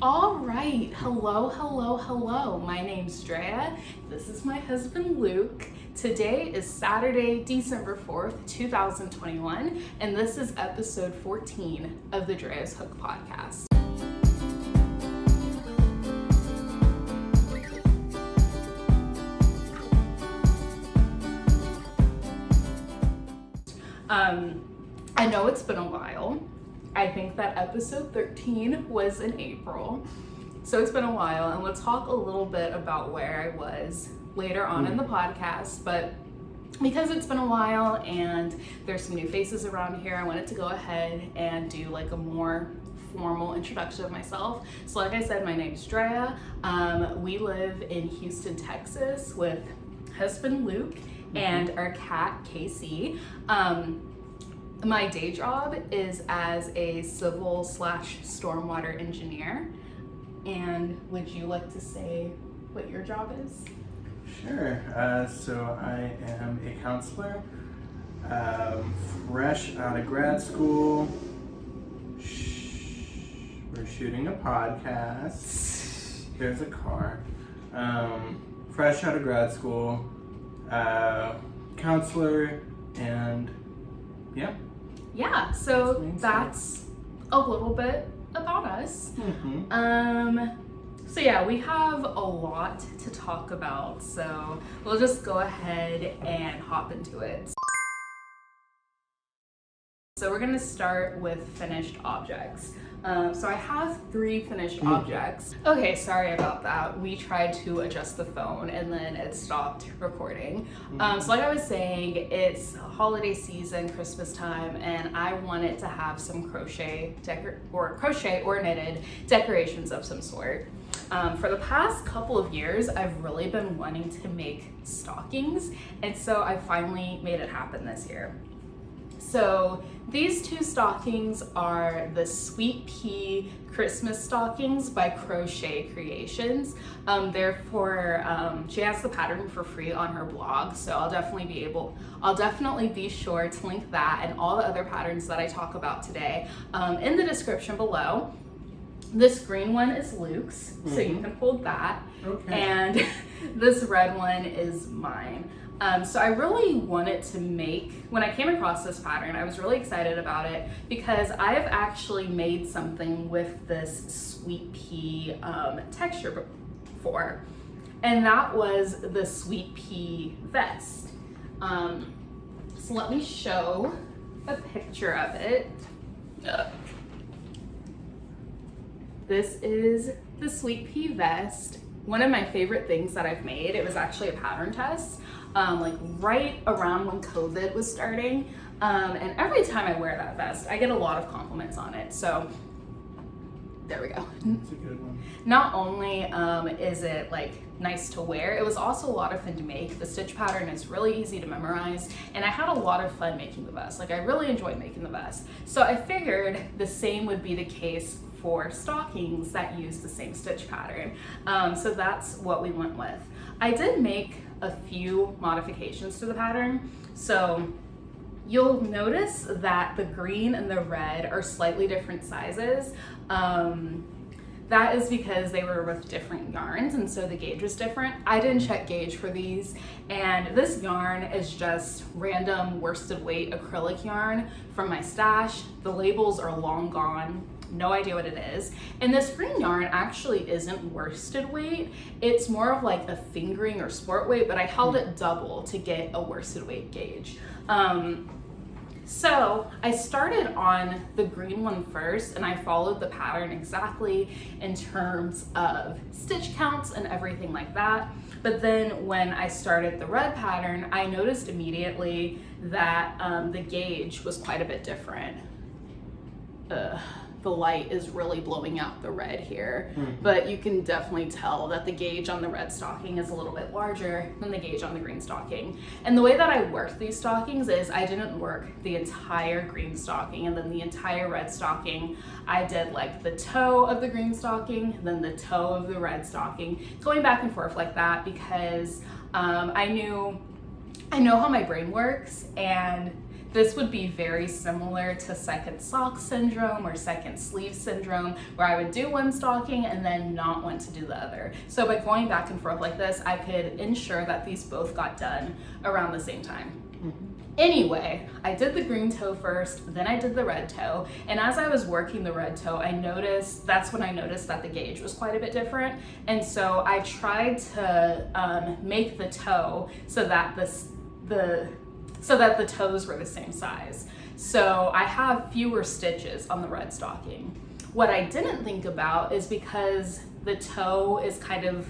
All right, hello. My name's Drea. This is my husband, Luke. Today is Saturday, December 4th, 2021, and this is episode 14 of the Drea's Hook podcast. I know it's been a while. I think that episode 13 was in April, so it's been a while, and we'll talk a little bit about where I was later on in the podcast, but because it's been a while and there's some new faces around here, I wanted to go ahead and do like a more formal introduction of myself. So like I said, my name's Drea. We live in Houston, Texas with husband Luke and our cat Casey. My day job is as a civil/stormwater engineer. And would you like to say what your job is? Sure. So I am a counselor, fresh out of grad school. We're shooting a podcast. There's a car. Fresh out of grad school, counselor, and yeah. Yeah, so that's a little bit about us. So yeah, we have a lot to talk about, so we'll just go ahead and hop into it. So we're gonna start with finished objects. So I have 3 finished objects. Okay, sorry about that. We tried to adjust the phone and then it stopped recording. So like I was saying, it's holiday season, Christmas time, and I wanted to have some crochet or knitted decorations of some sort. For the past couple of years, I've really been wanting to make stockings, and so I finally made it happen this year. So these 2 stockings are the Sweet Pea Christmas stockings by Crochet Creations. She has the pattern for free on her blog, so I'll definitely be sure to link that and all the other patterns that I talk about today in the description below. This green one is Luke's, so you can hold that. Okay. And this red one is mine. So I really wanted to when I came across this pattern, I was really excited about it because I have actually made something with this sweet pea texture before, and that was the Sweet Pea Vest. So let me show a picture of it. This is the Sweet Pea Vest. One of my favorite things that I've made. It was actually a pattern test, like right around when COVID was starting. And every time I wear that vest, I get a lot of compliments on it. So there we go. It's a good one. Not only is it like nice to wear, it was also a lot of fun to make. The stitch pattern is really easy to memorize, and I had a lot of fun making the vest. Like I really enjoyed making the vest. So I figured the same would be the case for stockings that use the same stitch pattern. So that's what we went with. I did make a few modifications to the pattern. So you'll notice that the green and the red are slightly different sizes. That is because they were with different yarns, and so the gauge was different. I didn't check gauge for these, and this yarn is just random worsted weight acrylic yarn from my stash. The labels are long gone. No idea what it is. And this green yarn actually isn't worsted weight. It's more of like a fingering or sport weight, but I held it double to get a worsted weight gauge. So I started on the green one first, and I followed the pattern exactly in terms of stitch counts and everything like that. But then when I started the red pattern, I noticed immediately that the gauge was quite a bit different. The light is really blowing out the red here, but you can definitely tell that the gauge on the red stocking is a little bit larger than the gauge on the green stocking. And the way that I worked these stockings is I didn't work the entire green stocking and then the entire red stocking. I did like the toe of the green stocking, then the toe of the red stocking, going back and forth like that because I know how my brain works, and this would be very similar to second sock syndrome or second sleeve syndrome, where I would do one stocking and then not want to do the other. So by going back and forth like this, I could ensure that these both got done around the same time. Anyway, I did the green toe first, then I did the red toe, and as I was working the red toe, that's when I noticed that the gauge was quite a bit different, and so I tried to make the toe so that the toes were the same size. So I have fewer stitches on the red stocking. What I didn't think about is because the toe is kind of,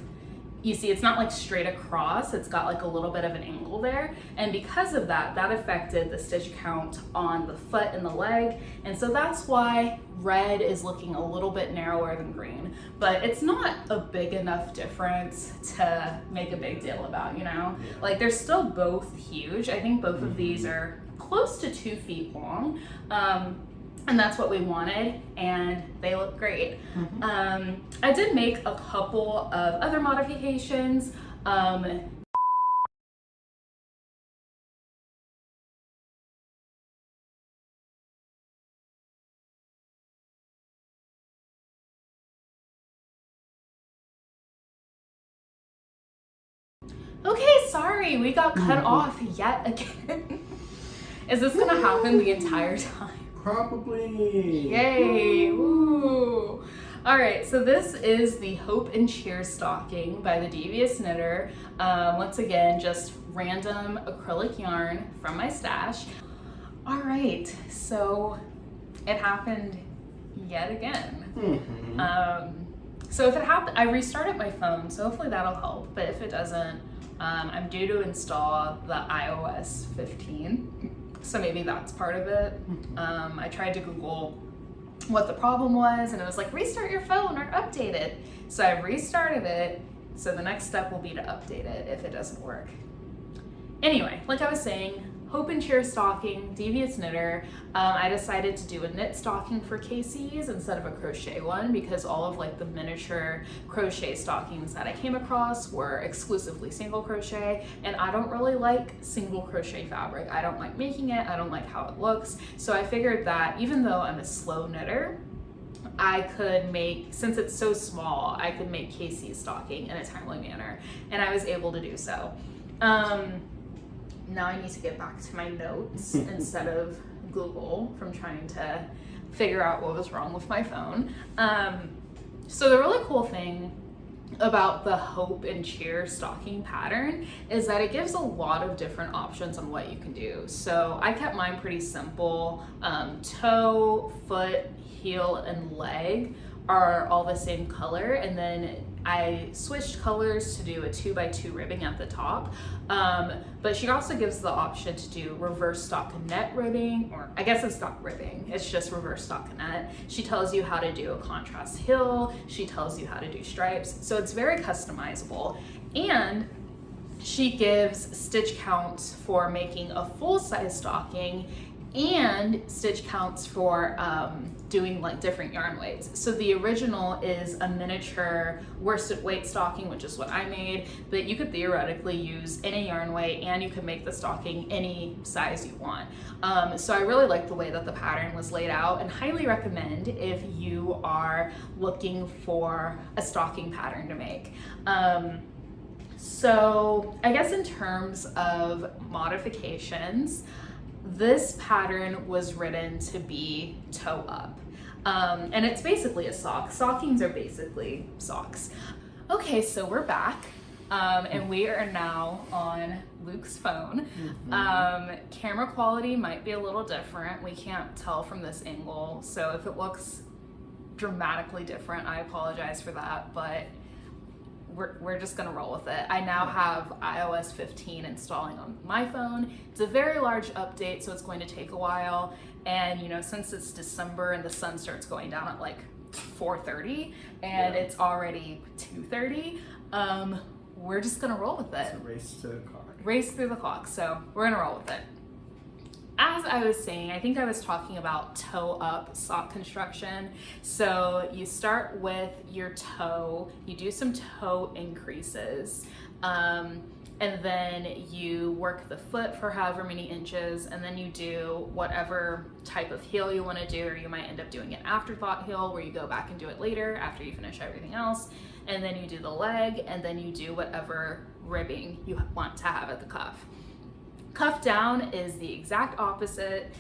you see, it's not like straight across, it's got like a little bit of an angle there. And because of that, that affected the stitch count on the foot and the leg. And so that's why red is looking a little bit narrower than green, but it's not a big enough difference to make a big deal about, you know? Like they're still both huge. I think both of these are close to 2 feet long. And that's what we wanted, and they look great. I did make a couple of other modifications. Okay, sorry, we got cut off yet again. Is this gonna happen the entire time? Probably. Yay! Woo! All right, so this is the Hope and Cheer stocking by the Devious knitter. Once again, just random acrylic yarn from my stash. All right, so it happened yet again. So if it happened, I restarted my phone, so hopefully that'll help. But if it doesn't, I'm due to install the iOS 15. So maybe that's part of it. I tried to Google what the problem was, and it was like, restart your phone or update it. So I restarted it. So the next step will be to update it if it doesn't work. Anyway, like I was saying, Hope and Cheer stocking, Devious knitter. I decided to do a knit stocking for Casey's instead of a crochet one because all of like the miniature crochet stockings that I came across were exclusively single crochet, and I don't really like single crochet fabric. I don't like making it, I don't like how it looks. So I figured that even though I'm a slow knitter, I could make, since it's so small, I could make Casey's stocking in a timely manner, and I was able to do so. Now I need to get back to my notes instead of Google from trying to figure out what was wrong with my phone. So the really cool thing about the Hope and Cheer stocking pattern is that it gives a lot of different options on what you can do. So I kept mine pretty simple. Toe, foot, heel, and leg are all the same color, and then I switched colors to do a 2x2 ribbing at the top, but she also gives the option to do reverse stockinette ribbing, or I guess it's not ribbing, it's just reverse stockinette. She tells you how to do a contrast heel, she tells you how to do stripes, so it's very customizable. And she gives stitch counts for making a full-size stocking and stitch counts for doing like different yarn weights. So the original is a miniature worsted weight stocking, which is what I made, but you could theoretically use any yarn weight and you could make the stocking any size you want. So I really like the way that the pattern was laid out, and highly recommend if you are looking for a stocking pattern to make. So I guess in terms of modifications, this pattern was written to be toe up. And it's basically a sock. Stockings are basically socks. Okay, so we're back. And we are now on Luke's phone. Camera quality might be a little different. We can't tell from this angle. So if it looks dramatically different, I apologize for that, but we're just gonna roll with it. I now have iOS 15 installing on my phone. It's a very large update, so it's going to take a while. And you know, since it's December and the sun starts going down at like 4:30 and it's already 2:30, we're just gonna roll with it. It's a race to the clock. Race through the clock, so we're gonna roll with it. As I was saying, I think I was talking about toe up sock construction. So you start with your toe, you do some toe increases, and then you work the foot for however many inches, and then you do whatever type of heel you want to do, or you might end up doing an afterthought heel where you go back and do it later after you finish everything else, and then you do the leg, and then you do whatever ribbing you want to have at the cuff. Cuff down is the exact opposite.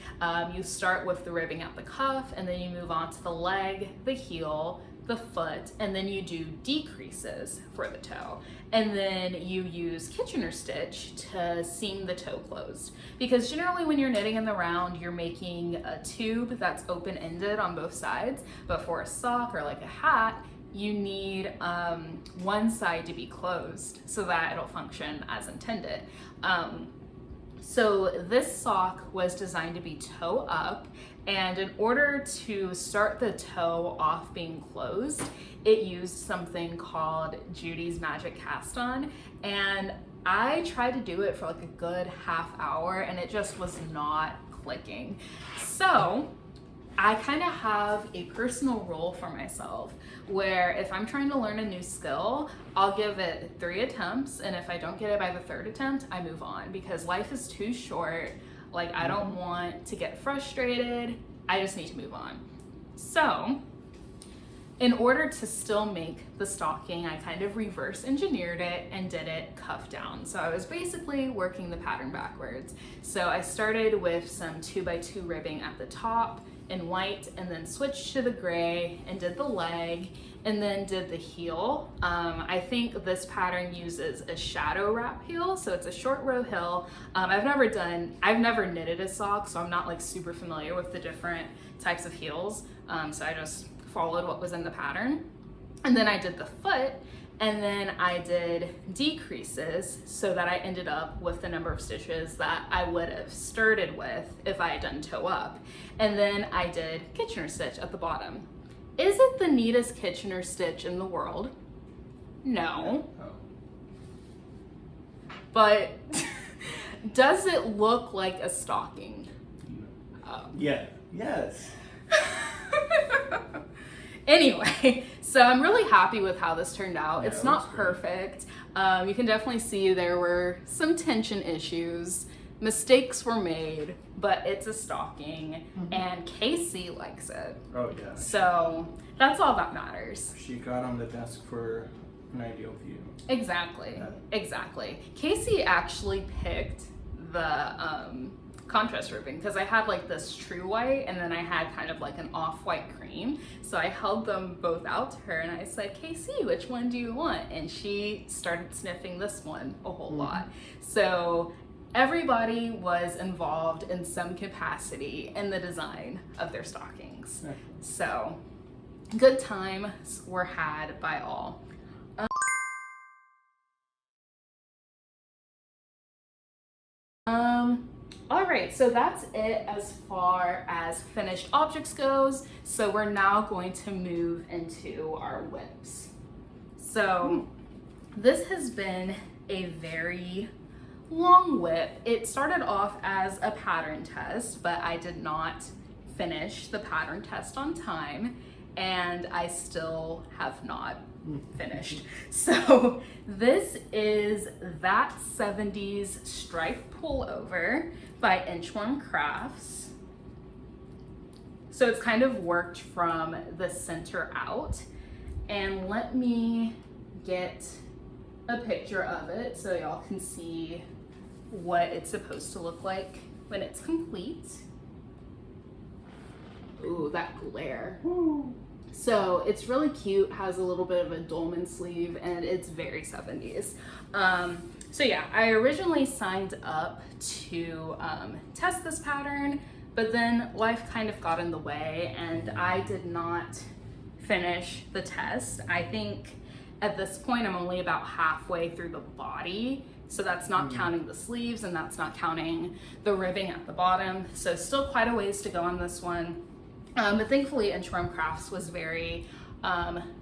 You start with the ribbing at the cuff, and then you move on to the leg, the heel, the foot, and then you do decreases for the toe. And then you use Kitchener stitch to seam the toe closed. Because generally when you're knitting in the round, you're making a tube that's open-ended on both sides, but for a sock or like a hat, you need one side to be closed so that it'll function as intended. So this sock was designed to be toe up, and in order to start the toe off being closed, it used something called Judy's Magic Cast On, and I tried to do it for like a good half hour and it just was not clicking. So I kind of have a personal rule for myself where if I'm trying to learn a new skill, I'll give it 3 attempts, and if I don't get it by the 3rd attempt, I move on, because life is too short. Like, I don't want to get frustrated. I just need to move on. So in order to still make the stocking, I kind of reverse engineered it and did it cuff down. So I was basically working the pattern backwards. So I started with some 2x2 ribbing at the top in white, and then switched to the gray and did the leg, and then did the heel. I think this pattern uses a shadow wrap heel, so it's a short row heel. I've never knitted a sock, so I'm not like super familiar with the different types of heels. So I just followed what was in the pattern. And then I did the foot, and then I did decreases so that I ended up with the number of stitches that I would have started with if I had done toe up. And then I did Kitchener stitch at the bottom. Is it the neatest Kitchener stitch in the world? No. But does it look like a stocking? Yeah. Yes. Anyway, so I'm really happy with how this turned out. Yeah, it's not perfect. You can definitely see there were some tension issues. Mistakes were made, but it's a stocking, and Casey likes it. Oh yeah. So that's all that matters. She got on the desk for an ideal view. Exactly. Exactly. Casey actually picked the contrast ribbon, because I had like this true white and then I had kind of like an off-white cream. So I held them both out to her and I said, Casey, which one do you want? And she started sniffing this one a whole lot. So everybody was involved in some capacity in the design of their stockings. So good times were had by all. All right, so that's it as far as finished objects goes. So we're now going to move into our whips. So this has been a very long whip. It started off as a pattern test, but I did not finish the pattern test on time, and I still have not finished. So this is That 70s Stripe Pullover by Inchworm Crafts. So it's kind of worked from the center out, and let me get a picture of it so y'all can see what it's supposed to look like when it's complete. Ooh, that glare. Ooh. So it's really cute, has a little bit of a dolman sleeve, and it's very 70s. So yeah, I originally signed up to test this pattern, but then life kind of got in the way and I did not finish the test. I think at this point I'm only about halfway through the body, so that's not counting the sleeves and that's not counting the ribbing at the bottom. So still quite a ways to go on this one. But thankfully Inchworm Crafts was very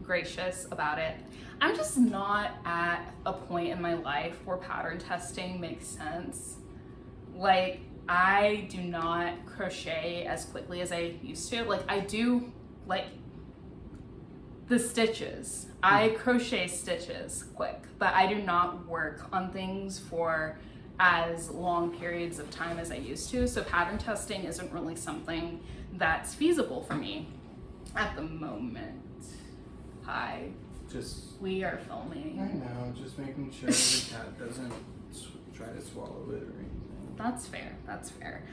gracious about it. I'm just not at a point in my life where pattern testing makes sense. Like, I do not crochet as quickly as I used to. Like, I do, like, the stitches. I crochet stitches quick, but I do not work on things for as long periods of time as I used to. So pattern testing isn't really something that's feasible for me at the moment. Hi. We are filming. I know, just making sure the cat doesn't try to swallow it or anything. That's fair, that's fair.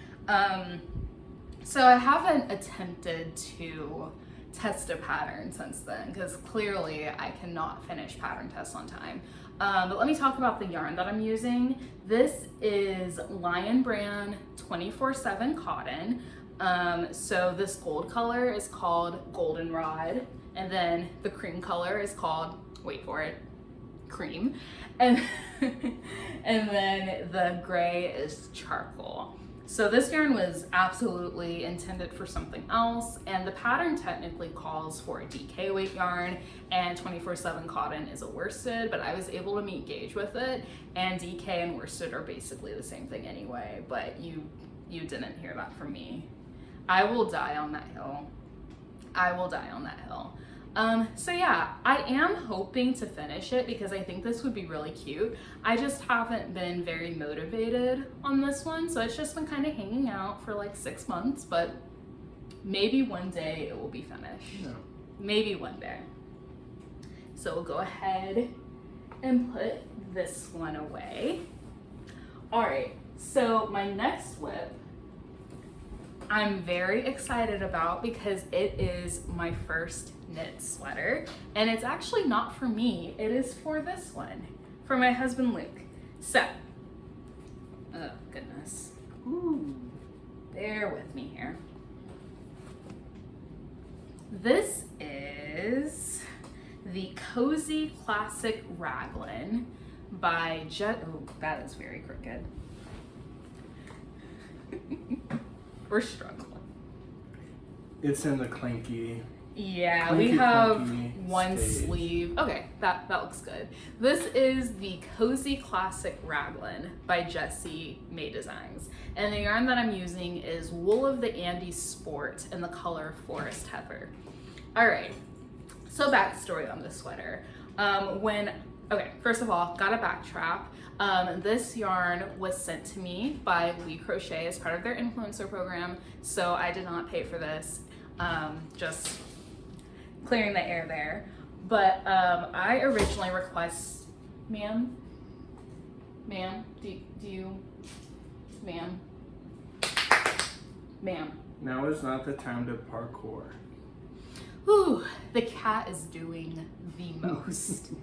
So I haven't attempted to test a pattern since then, because clearly I cannot finish pattern tests on time. But let me talk about the yarn that I'm using. This is Lion Brand 24/7 cotton. So this gold color is called Goldenrod, and then the cream color is called, wait for it, cream, and and then the gray is charcoal. So this yarn was absolutely intended for something else, and the pattern technically calls for a DK weight yarn, and 24/7 cotton is a worsted, but I was able to meet gauge with it, and DK and worsted are basically the same thing anyway, but you didn't hear that from me. I will die on that hill. I will die on that hill. So yeah, I am hoping to finish it because I think this would be really cute. I just haven't been very motivated on this one, so it's just been kind of hanging out for like 6 months, but maybe one day it will be finished. No. Maybe one day. So we'll go ahead and put this one away. All right, so my next whip I'm very excited about because it is my first knit sweater, and it's actually not for me, it is for this one, for my husband Luke. So, oh goodness, ooh, bear with me here. This is the Cozy Classic Raglan by oh, that is very crooked. We're struggling. It's in the clanky. Yeah, we have one stage. sleeve. Okay, that looks good. This is the Cozy Classic Raglan by Jessie May Designs. And the yarn that I'm using is Wool of the Andes Sport in the color Forest Heather. All right, so backstory on this sweater. Okay, first of all, gotta backtrack. This yarn was sent to me by We Crochet as part of their influencer program, so I did not pay for this, just clearing the air there. But I originally ma'am, do you, ma'am, Now is not the time to parkour. Whew, the cat is doing the most.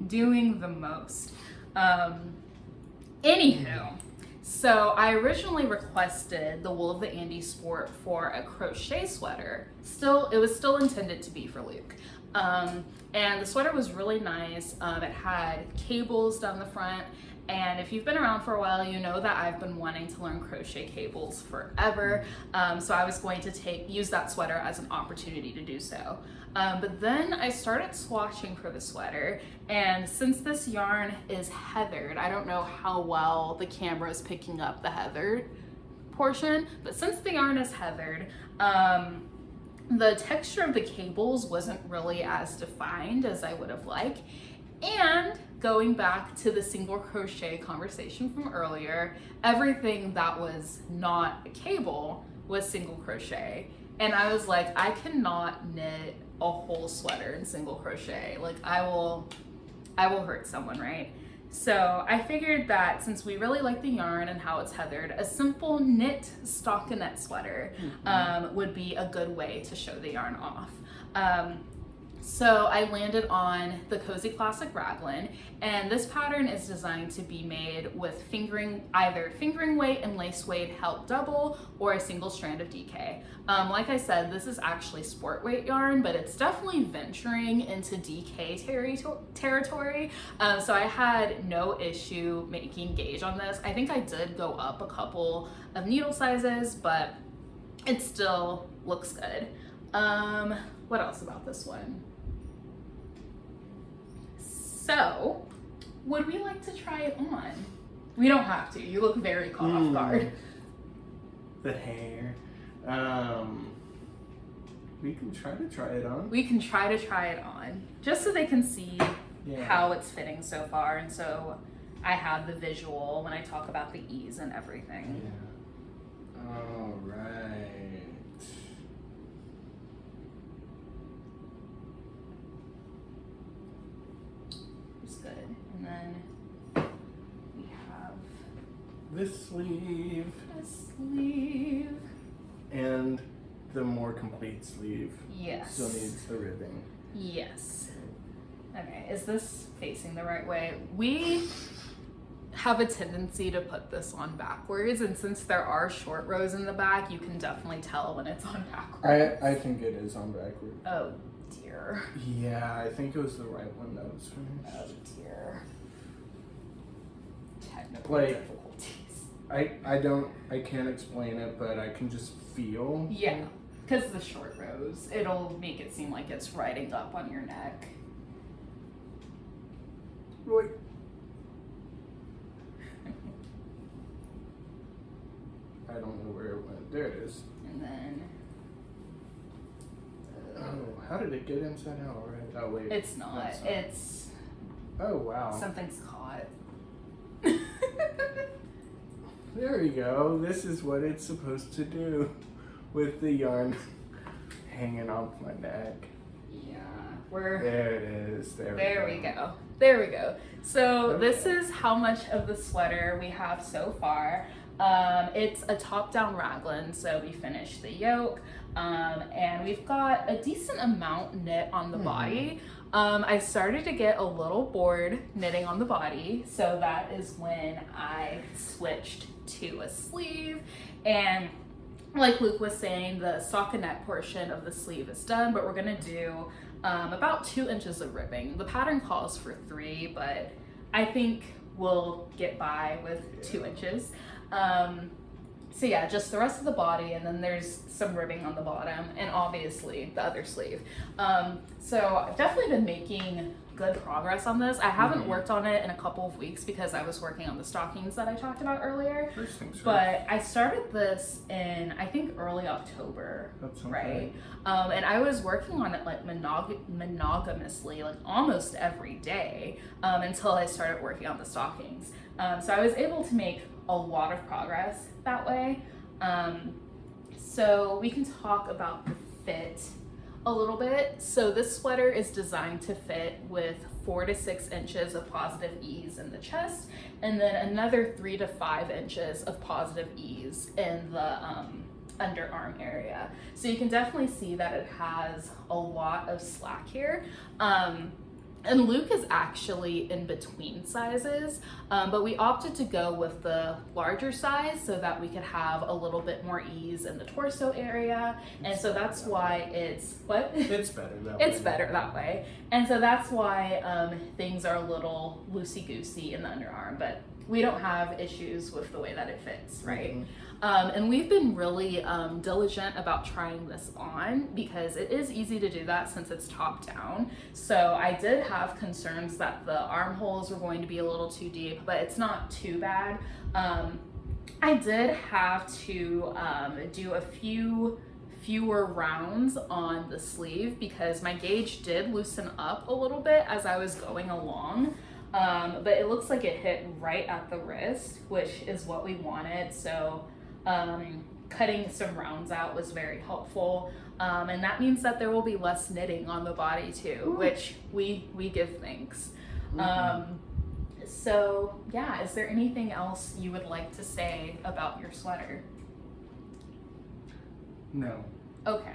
Doing the most. Anywho, so I originally requested the Wool of the Andes Sport for a crochet sweater. It was still intended to be for Luke. And the sweater was really nice. It had cables down the front. And if you've been around for a while, you know that I've been wanting to learn crochet cables forever. So I was going to use that sweater as an opportunity to do so. But then I started swatching for the sweater, and since this yarn is heathered, I don't know how well the camera is picking up the heathered portion, but since the yarn is heathered, the texture of the cables wasn't really as defined as I would have liked. And going back to the single crochet conversation from earlier, everything that was not a cable was single crochet. And I was like, I cannot knit a whole sweater in single crochet. Like I will hurt someone, right? So I figured that since we really like the yarn and how it's heathered, a simple knit stockinette sweater would be a good way to show the yarn off. So I landed on the Cozy Classic Raglan, and this pattern is designed to be made with either fingering weight and lace weight held double or a single strand of DK. Like I said, this is actually sport weight yarn, but it's definitely venturing into DK territory. So I had no issue making gauge on this. I think I did go up a couple of needle sizes, but it still looks good. What else about this one? So, would we like to try it on? We don't have to. You look very caught off guard. The hair. We can try it on. We can try it on, just so they can see Yeah. how it's fitting so far, and so I have the visual when I talk about the ease and everything. Yeah. All right. It's good. And then we have This sleeve a sleeve. and the more complete sleeve Yes. still needs the ribbing. Yes. Okay, is this facing the right way? We have a tendency to put this on backwards, and since there are short rows in the back, you can definitely tell when it's on backwards. I think it is on backward. Oh dear. Yeah, I think it was the right one that was finished. Oh dear. Technical Like, difficulties. I can't explain it, but I can just feel. Yeah, because the short rows, it'll make it seem like it's riding up on your neck. Wait. I don't know where it went. There it is. And then Oh, how did it get inside out already? Oh wait. it's not. That's not. It's Oh wow. something's caught. There we go. This is what it's supposed to do with the yarn hanging off my neck. Yeah, we're There it is. there we go. There we go. So Okay. this is how much of the sweater we have so far. It's a top-down raglan, so we finished the yoke, and we've got a decent amount knit on the body. I started to get a little bored knitting on the body, so that is when I switched to a sleeve. And like Luke was saying, the stockinette portion of the sleeve is done, but we're gonna do about 2 inches of ribbing. The pattern calls for 3, but I think we'll get by with 2 inches. So yeah, just the rest of the body, and then there's some ribbing on the bottom, and obviously the other sleeve. So I've definitely been making good progress on this. I haven't worked on it in a couple of weeks because I was working on the stockings that I talked about earlier. First things first. But I started this in, I think, early October, That's okay. right? And I was working on it like monogamously, like almost every day, until I started working on the stockings. So I was able to make a lot of progress that way. So we can talk about the fit a little bit. So this sweater is designed to fit with 4 to 6 inches of positive ease in the chest, and then another 3 to 5 inches of positive ease in the underarm area. So you can definitely see that it has a lot of slack here. And Luke is actually in between sizes, but we opted to go with the larger size so that we could have a little bit more ease in the torso area. And so that's why it's, what? It's better that way. It's better that way. And so that's why things are a little loosey-goosey in the underarm, but we don't have issues with the way that it fits, right? And we've been really diligent about trying this on because it is easy to do that since it's top down. So I did have concerns that the armholes were going to be a little too deep, but it's not too bad. I did have to do a fewer rounds on the sleeve because my gauge did loosen up a little bit as I was going along. But it looks like it hit right at the wrist, which is what we wanted. So cutting some rounds out was very helpful. And that means that there will be less knitting on the body too, which we give thanks. So yeah, is there anything else you would like to say about your sweater? No. Okay.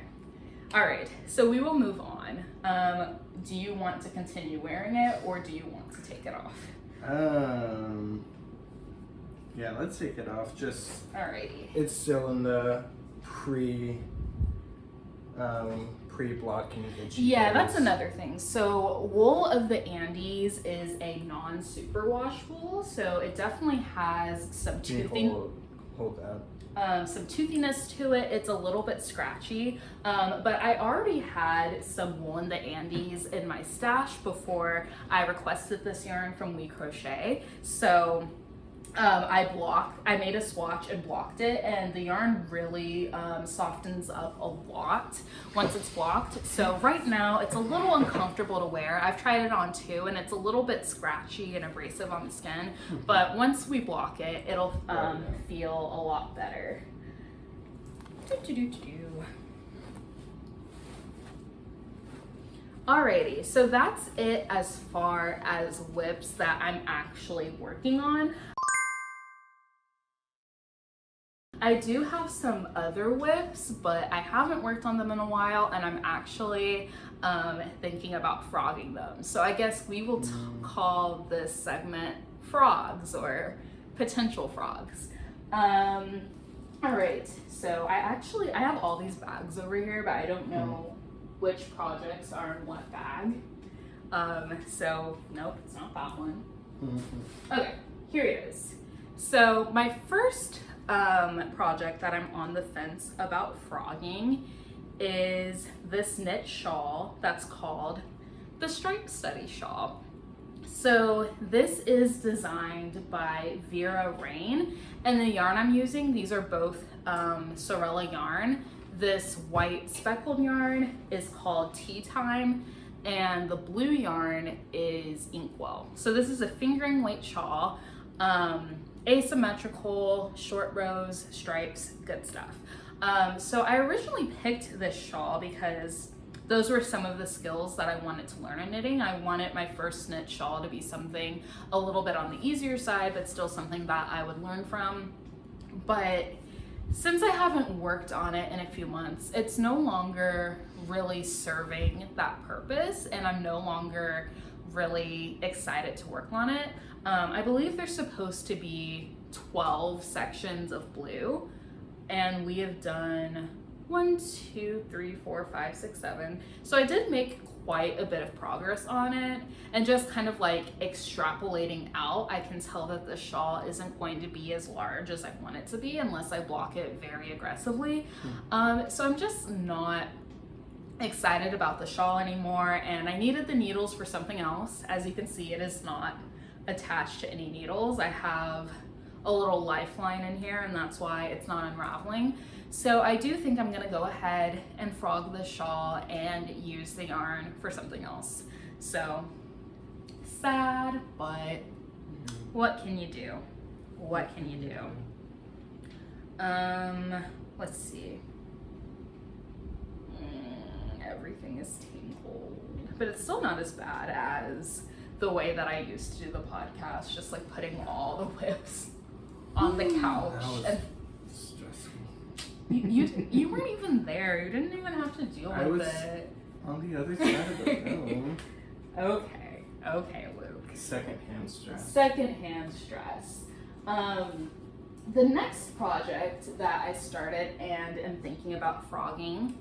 All right, so we will move on. Do you want to continue wearing it or do you want to take it off? Yeah, let's take it off. Just Alrighty. it's still in the pre-blocking itchy Yeah, phase. that's another thing. So wool of the Andes is a non-superwash wool, so it definitely has some Can you toothing. hold that. Some toothiness to it. It's a little bit scratchy, but I already had some wool in the Andes in my stash before I requested this yarn from We Crochet. So I made a swatch and blocked it, and the yarn really softens up a lot once it's blocked. So right now it's a little uncomfortable to wear. I've tried it on too, and it's a little bit scratchy and abrasive on the skin, but once we block it, it'll feel a lot better. Alrighty, so that's it as far as whips that I'm actually working on. I do have some other whips, but I haven't worked on them in a while, and I'm actually thinking about frogging them. So I guess we will call this segment frogs or potential frogs. All right, so I have all these bags over here, but I don't know which projects are in what bag. So nope, it's not that one. Okay, here it is. So my first project that I'm on the fence about frogging is this knit shawl that's called the Stripe Study Shawl. So this is designed by Vera Rain, and the yarn I'm using, these are both Sorella yarn. This white speckled yarn is called Tea Time, and the blue yarn is Inkwell. So this is a fingering weight shawl, asymmetrical, short rows, stripes, good stuff. So I originally picked this shawl because those were some of the skills that I wanted to learn in knitting. I wanted my first knit shawl to be something a little bit on the easier side, but still something that I would learn from. But since I haven't worked on it in a few months, it's no longer really serving that purpose, and I'm no longer really excited to work on it. I believe there's supposed to be 12 sections of blue, and we have done 1, 2, 3, 4, 5, 6, 7. So I did make quite a bit of progress on it, and just kind of like extrapolating out, I can tell that the shawl isn't going to be as large as I want it to be unless I block it very aggressively. So I'm just not excited about the shawl anymore, and I needed the needles for something else. As you can see, it is not attached to any needles. I have a little lifeline in here, and that's why it's not unraveling. So I do think I'm gonna go ahead and frog the shawl and use the yarn for something else. So sad, but what can you do? What can you do? Let's see. Everything is tangled, but it's still not as bad as the way that I used to do the podcast, just like putting all the whips on the couch. That was and stressful. you weren't even there. You didn't even have to deal with it. On the other side of the room. Okay, Luke. Secondhand stress. Secondhand stress. The next project that I started and am thinking about frogging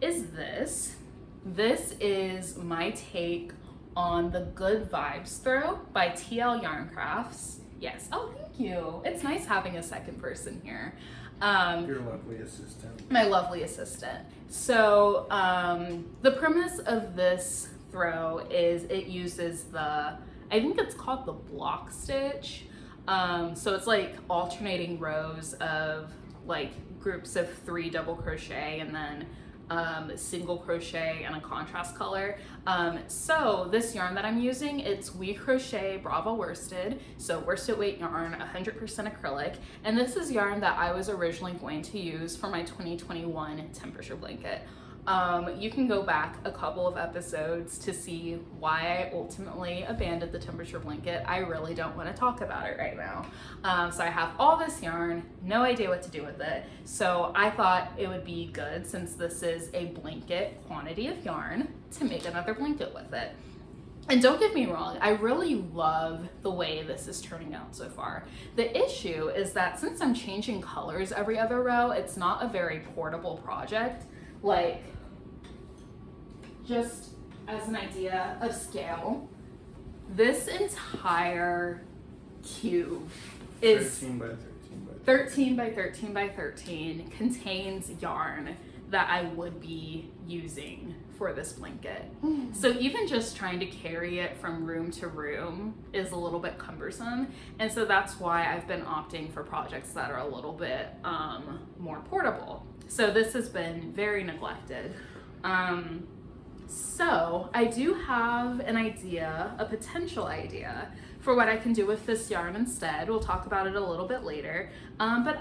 is this. This is my take on the Good Vibes throw by TL Yarn Crafts. Yes, oh thank you. It's nice having a second person here. Your lovely assistant. My lovely assistant. So the premise of this throw is it uses I think it's called the block stitch. So it's like alternating rows of like groups of 3 double crochet and then single crochet and a contrast color. So this yarn that I'm using, it's We Crochet Bravo worsted, so worsted weight yarn, 100% acrylic, and this is yarn that I was originally going to use for my 2021 temperature blanket. You can go back a couple of episodes to see why I ultimately abandoned the temperature blanket. I really don't want to talk about it right now. So I have all this yarn, no idea what to do with it. So I thought it would be good, since this is a blanket quantity of yarn, to make another blanket with it. And don't get me wrong, I really love the way this is turning out so far. The issue is that since I'm changing colors every other row, it's not a very portable project. Like, just as an idea of scale, this entire cube is 13 by 13 by 13. 13 by 13 by 13, contains yarn that I would be using for this blanket. So even just trying to carry it from room to room is a little bit cumbersome. And so that's why I've been opting for projects that are a little bit more portable. So this has been very neglected. So I do have an idea, a potential idea for what I can do with this yarn instead. We'll talk about it a little bit later. But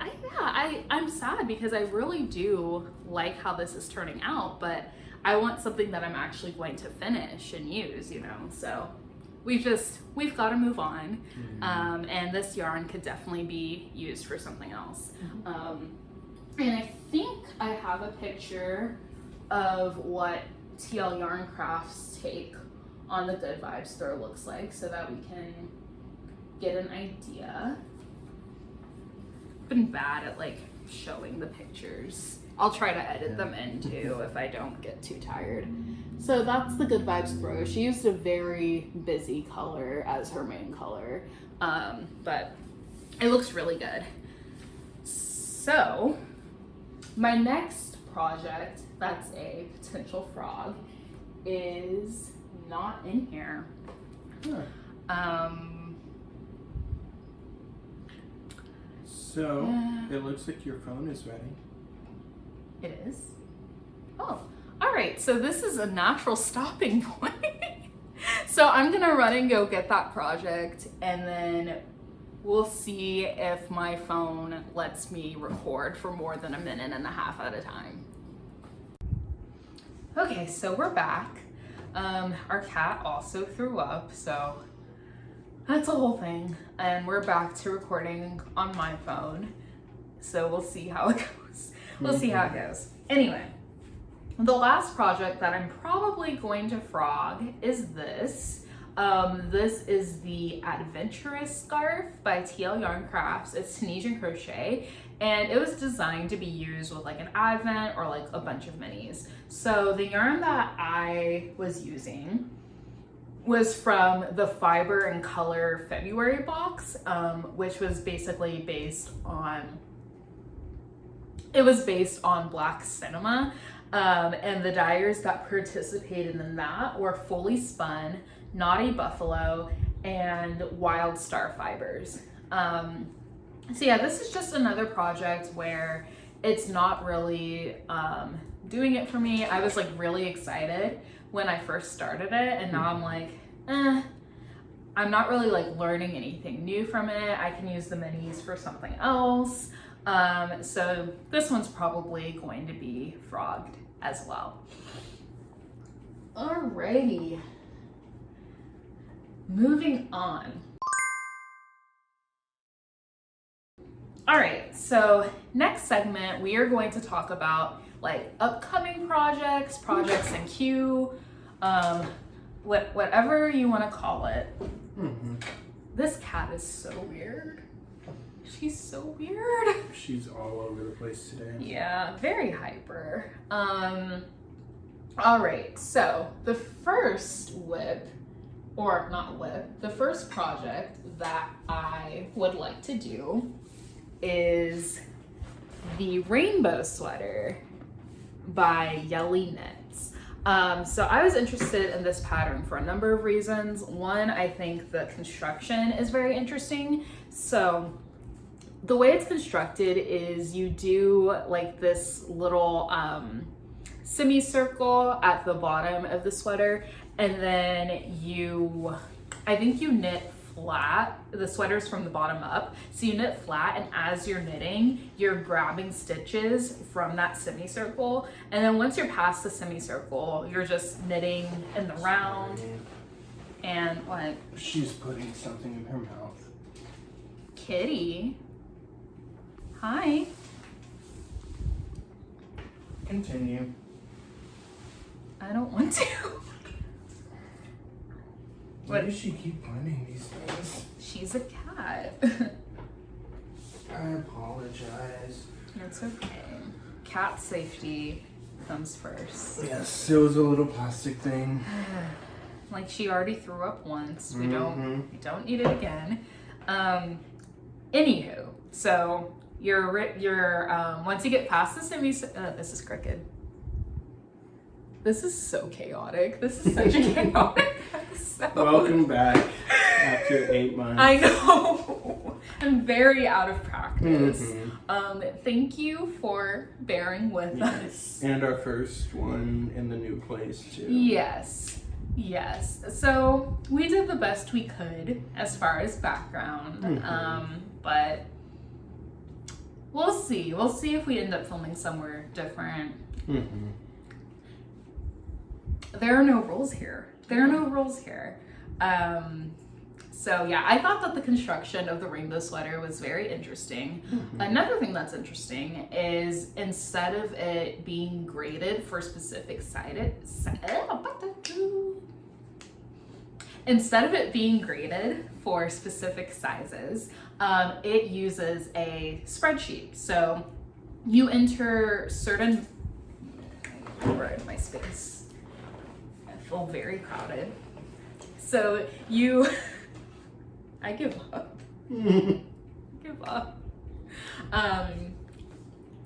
I'm sad because I really do like how this is turning out, but I want something that I'm actually going to finish and use, you know? So we've got to move on. And this yarn could definitely be used for something else. And I think I have a picture of what TL Yarn Crafts take on the Good Vibes throw looks like, so that we can get an idea. Been bad at like showing the pictures. I'll try to edit them in too if I don't get too tired. So that's the Good Vibes throw. She used a very busy color as her main color, but it looks really good. So my next project that's a potential frog is not in here. So it looks like your phone is ready. It is? Oh, all right. So this is a natural stopping point. So I'm gonna run and go get that project, and then we'll see if my phone lets me record for more than a minute and a half at a time. Okay, so we're back. Our cat also threw up, so that's a whole thing. And we're back to recording on my phone. So we'll see how it goes. We'll see how it goes. Anyway, the last project that I'm probably going to frog is this. This is the Adventurous scarf by TL Yarn Crafts. It's Tunisian crochet, and it was designed to be used with like an advent or like a bunch of minis. So the yarn that I was using was from the Fiber and Color February box, which was basically based on Black Cinema, and the dyers that participated in that were Fully Spun, Naughty Buffalo, and Wild Star Fibers. So yeah, this is just another project where it's not really doing it for me. I was like really excited when I first started it, and now I'm like, I'm not really like learning anything new from it. I can use the minis for something else. So this one's probably going to be frogged as well. Alrighty, moving on. All right, so next segment, we are going to talk about like upcoming projects in queue, whatever you want to call it. This cat is so weird. She's so weird. She's all over the place today. Yeah, very hyper. All right, so the first the first project that I would like to do is the rainbow sweater by Yelly Knits. So I was interested in this pattern for a number of reasons. One, I think the construction is very interesting. So the way it's constructed is you do like this little semicircle at the bottom of the sweater, and then I think you knit flat. The sweater's from the bottom up, so you knit flat, and as you're knitting, you're grabbing stitches from that semicircle, and then once you're past the semicircle, you're just knitting in the round. And what? She's putting something in her mouth. Kitty. Hi. Continue. I don't want to. Why does she keep finding these things? She's a cat. I apologize. It's okay. Cat safety comes first. Yes, it was a little plastic thing. Like she already threw up once. We don't need it again. Anywho, so you're once you get past the this is crooked. This is so chaotic. This is such a chaotic episode. Welcome back after 8 months. I know. I'm very out of practice. Mm-hmm. Thank you for bearing with us. And our first one in the new place too. Yes. So we did the best we could as far as background. But we'll see. We'll see if we end up filming somewhere different. There are no rules here. So yeah, I thought that the construction of the rainbow sweater was very interesting. Another thing that's interesting is instead of it being graded for specific sizes, it uses a spreadsheet. So you enter certain, right in my space. I feel very crowded. So I give up. You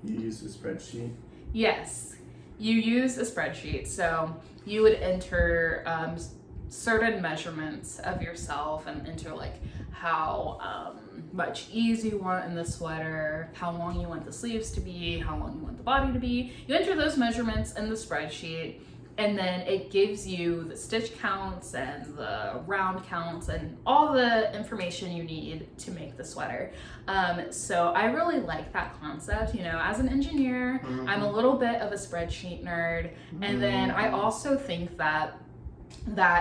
use a spreadsheet? Yes, you use a spreadsheet. So you would enter certain measurements of yourself and enter like how much ease you want in the sweater, how long you want the sleeves to be, how long you want the body to be. You enter those measurements in the spreadsheet, and then it gives you the stitch counts and the round counts and all the information you need to make the sweater. So I really like that concept. You know, as an engineer, I'm a little bit of a spreadsheet nerd. And then I also think that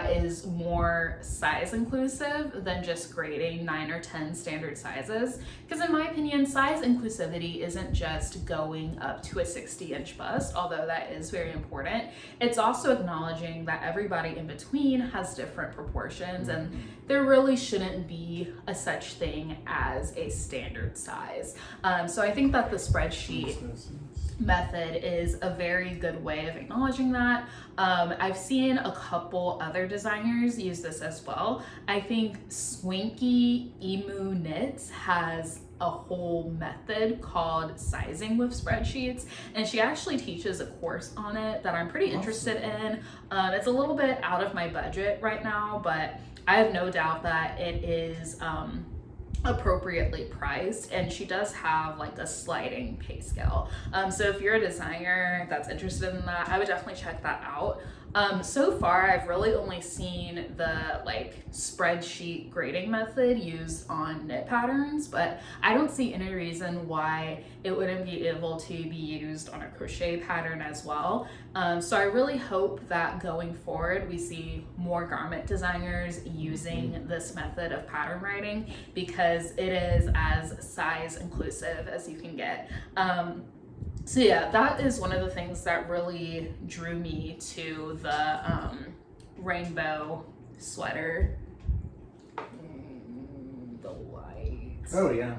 is more size inclusive than just grading 9 or 10 standard sizes. Because in my opinion, size inclusivity isn't just going up to a 60-inch bust, although that is very important. It's also acknowledging that everybody in between has different proportions, and there really shouldn't be a such thing as a standard size. So I think that the spreadsheet method is a very good way of acknowledging that. I've seen a couple other designers use this as well. I think Swinky Emu Knits has a whole method called sizing with spreadsheets, and she actually teaches a course on it that I'm pretty interested in. It's a little bit out of my budget right now, but I have no doubt that it is appropriately priced, and she does have like a sliding pay scale. So if you're a designer that's interested in that, I would definitely check that out. So far I've really only seen the like spreadsheet grading method used on knit patterns, but I don't see any reason why it wouldn't be able to be used on a crochet pattern as well. So I really hope that going forward we see more garment designers using this method of pattern writing, because it is as size inclusive as you can get. So yeah, that is one of the things that really drew me to the rainbow sweater. The light. Oh yeah,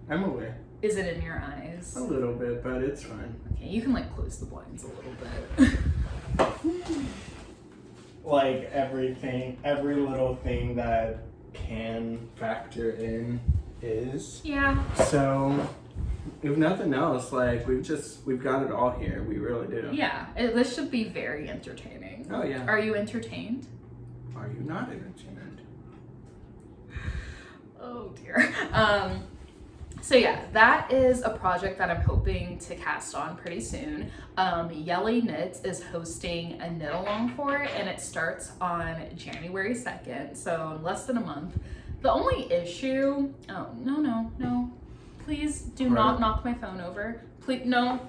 I'm aware. Is it in your eyes? A little bit, but it's fine. Okay, you can like close the blinds a little bit. Like everything, every little thing that can factor in is. Yeah. So, if nothing else, like we've got it all here. We really do. Yeah, this should be very entertaining. Oh yeah. Are you entertained? Are you not entertained? Oh dear. So yeah, that is a project that I'm hoping to cast on pretty soon. Yelly Knits is hosting a knit along for it, and it starts on January 2nd, so in less than a month. The only issue, oh no. Please do not knock my phone over. Please, no.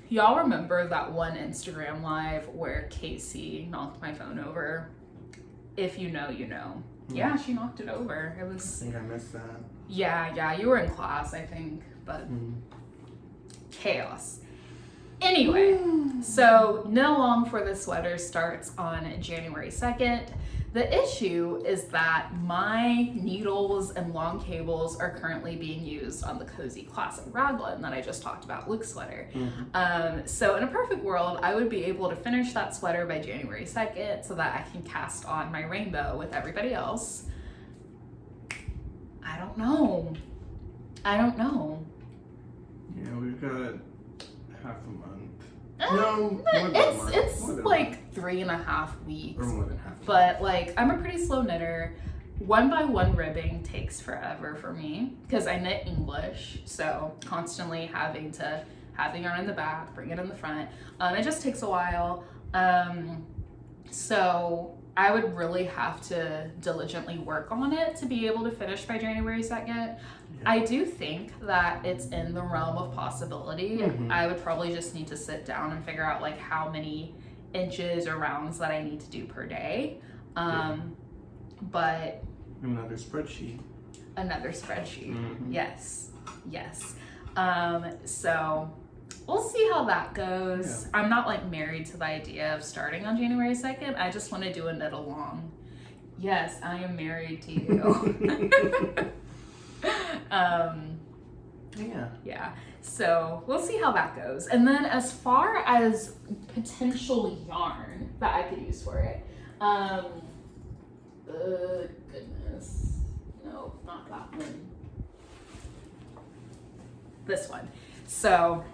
Y'all remember that one Instagram live where Casey knocked my phone over? If you know, you know. Yeah, she knocked it over. It was. I think I missed that. Yeah, you were in class, I think, but chaos. Anyway, so knit along for the sweater starts on January 2nd. The issue is that my needles and long cables are currently being used on the Cozy Classic Raglan that I just talked about, Luke's sweater. So in a perfect world, I would be able to finish that sweater by January 2nd so that I can cast on my rainbow with everybody else. I don't know. Yeah, we've got half a month. No, more than a month. it's More than a like 3.5 weeks. Or more than half. But like, I'm a pretty slow knitter. 1 by 1 ribbing takes forever for me because I knit English, so constantly having to have the yarn in the back, bring it in the front. It just takes a while. So I would really have to diligently work on it to be able to finish by January 2nd. Yeah. I do think that it's in the realm of possibility. Mm-hmm. I would probably just need to sit down and figure out like how many inches or rounds that I need to do per day. But another spreadsheet. Mm-hmm. Yes. So we'll see how that goes. Yeah. I'm not like married to the idea of starting on January 2nd. I just want to do a knit along. Yes, I am married to you. Yeah. So we'll see how that goes. And then as far as potential yarn that I could use for it, goodness. No, not that one. This one. So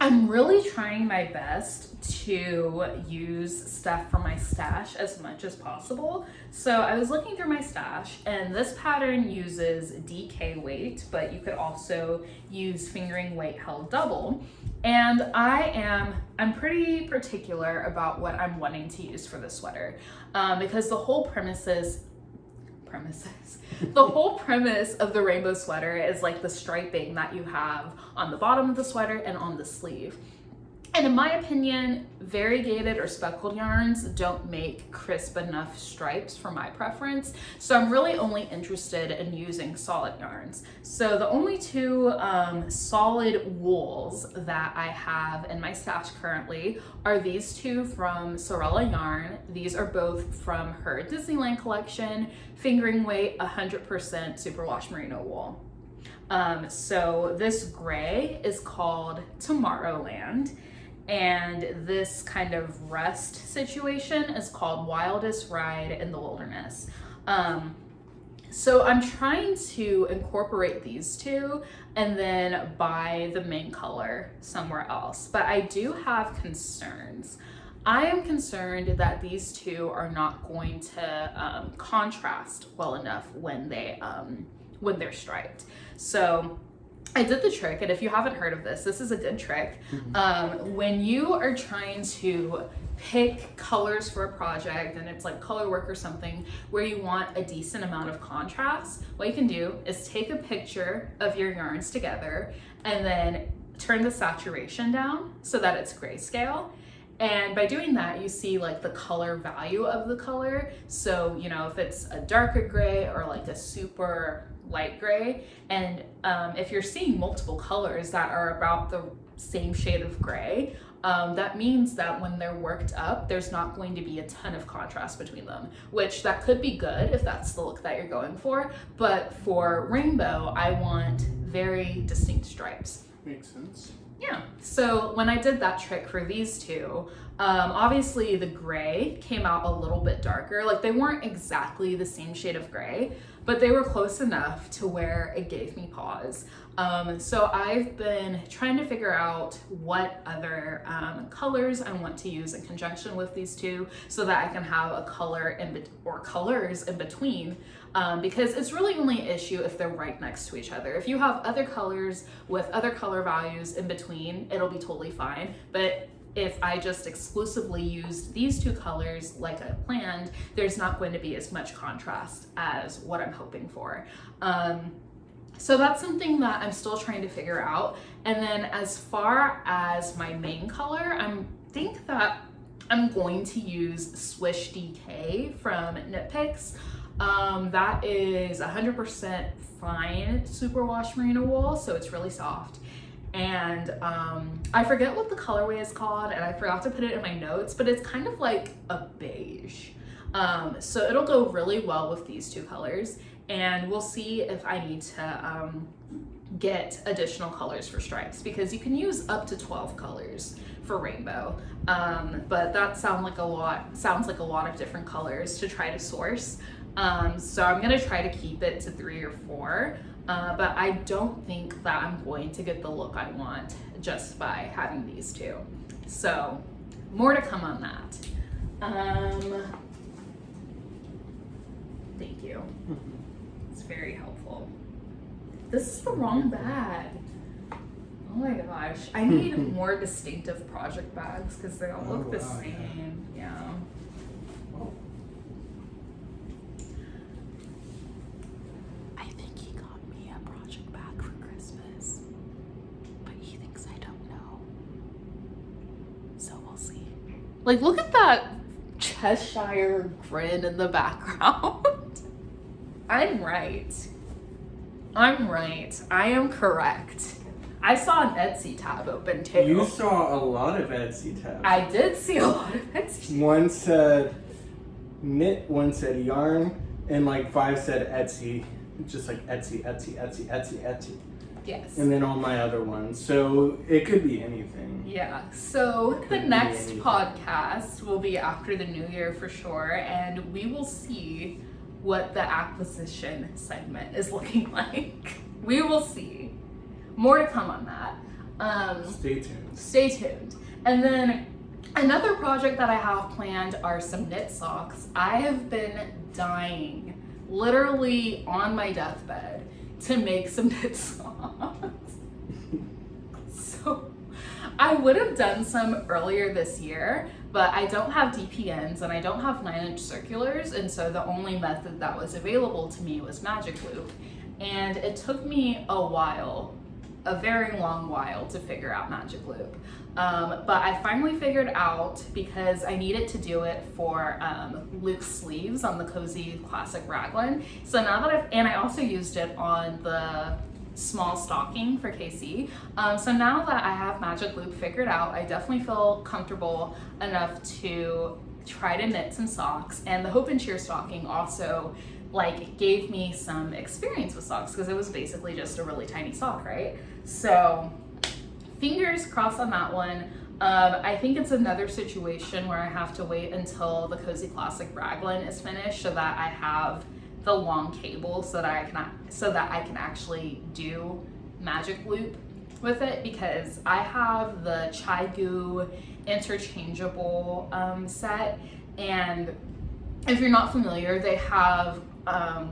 I'm really trying my best to use stuff from my stash as much as possible. So I was looking through my stash, and this pattern uses DK weight, but you could also use fingering weight held double. And I'm pretty particular about what I'm wanting to use for this sweater, because the whole premise of the rainbow sweater is like the striping that you have on the bottom of the sweater and on the sleeve. And in my opinion, variegated or speckled yarns don't make crisp enough stripes for my preference. So I'm really only interested in using solid yarns. So the only two solid wools that I have in my stash currently are these two from Sorella Yarn. These are both from her Disneyland collection, fingering weight 100% superwash merino wool. So this gray is called Tomorrowland. And this kind of rust situation is called Wildest Ride in the Wilderness. So I'm trying to incorporate these two and then buy the main color somewhere else. But I do have concerns. I am concerned that these two are not going to contrast well enough when they're striped. So I did the trick, and if you haven't heard of this, this is a good trick. Mm-hmm. When you are trying to pick colors for a project, and it's like color work or something, where you want a decent amount of contrast, what you can do is take a picture of your yarns together, and then turn the saturation down so that it's grayscale. And by doing that, you see like the color value of the color. So, you know, if it's a darker gray or like a super light gray, and if you're seeing multiple colors that are about the same shade of gray, that means that when they're worked up, there's not going to be a ton of contrast between them, which that could be good if that's the look that you're going for. But for rainbow, I want very distinct stripes. Makes sense. Yeah, so when I did that trick for these two, obviously the gray came out a little bit darker. Like they weren't exactly the same shade of gray, but they were close enough to where it gave me pause. So I've been trying to figure out what other colors I want to use in conjunction with these two so that I can have a color or colors in between. Because it's really only an issue if they're right next to each other. If you have other colors with other color values in between, it'll be totally fine. But if I just exclusively used these two colors like I planned, there's not going to be as much contrast as what I'm hoping for. So that's something that I'm still trying to figure out. And then as far as my main color, I think that I'm going to use Swish DK from Knit Picks. That is 100% fine superwash merino wool, so it's really soft. And I forget what the colorway is called, and I forgot to put it in my notes, but it's kind of like a beige. So it'll go really well with these two colors, and we'll see if I need to get additional colors for stripes, because you can use up to 12 colors for rainbow, but that sounds like a lot of different colors to try to source. So I'm gonna try to keep it to 3 or 4. but I don't think that I'm going to get the look I want just by having these two. So more to come on that. Thank you. It's very helpful. This is the wrong bag. Oh my gosh. I need more distinctive project bags because they all look the same. Yeah. I think he got me a project bag for Christmas, but he thinks I don't know. So we'll see. Like, look at that Cheshire grin in the background. I'm right. I'm right. I am correct. I saw an Etsy tab open too. You saw a lot of Etsy tabs. I did see a lot of Etsy tabs. One said knit, one said yarn, and like 5 said Etsy. Just like Etsy, Etsy, Etsy, Etsy, Etsy. Yes. And then all my other ones. So it could be anything. Yeah. So the next podcast will be after the new year for sure, and we will see what the acquisition segment is looking like. We will see. More to come on that. Stay tuned. Stay tuned. And then another project that I have planned are some knit socks. I have been dying, literally on my deathbed, to make some knit socks. So I would have done some earlier this year, but I don't have DPNs and I don't have 9-inch circulars, and so the only method that was available to me was Magic Loop. And it took me a while, a very long while, to figure out Magic Loop. But I finally figured out, because I needed to do it for Luke's sleeves on the Cozy Classic Raglan. So now that and I also used it on the small stocking for KC. So now that I have Magic Loop figured out, I definitely feel comfortable enough to try to knit some socks. And the Hope and Cheer stocking also like gave me some experience with socks, because it was basically just a really tiny sock, right? So fingers crossed on that one. I think it's another situation where I have to wait until the Cozy Classic Raglan is finished so that I have the long cable so that I can actually do Magic Loop with it, because I have the Chai Goo interchangeable set, and if you're not familiar, they have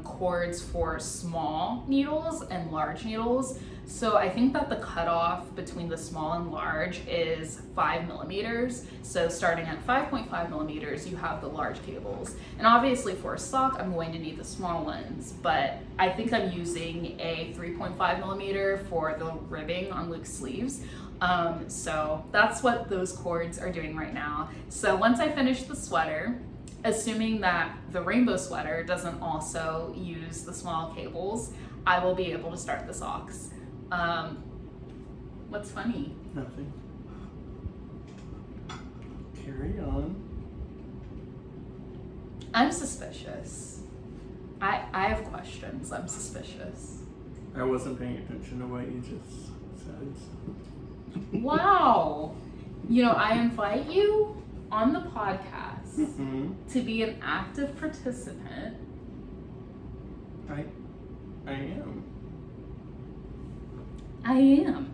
cords for small needles and large needles. So I think that the cutoff between the small and large is 5 millimeters. So starting at 5.5 millimeters, you have the large cables. And obviously for a sock, I'm going to need the small ones, but I think I'm using a 3.5 millimeter for the ribbing on Luke's sleeves. So that's what those cords are doing right now. So once I finish the sweater, assuming that the rainbow sweater doesn't also use the small cables, I will be able to start the socks. What's funny? Nothing. Carry on. I'm suspicious. I have questions. I'm suspicious. I wasn't paying attention to what you just said. Wow. You know, I invite you on the podcast to be an active participant. I am. I am.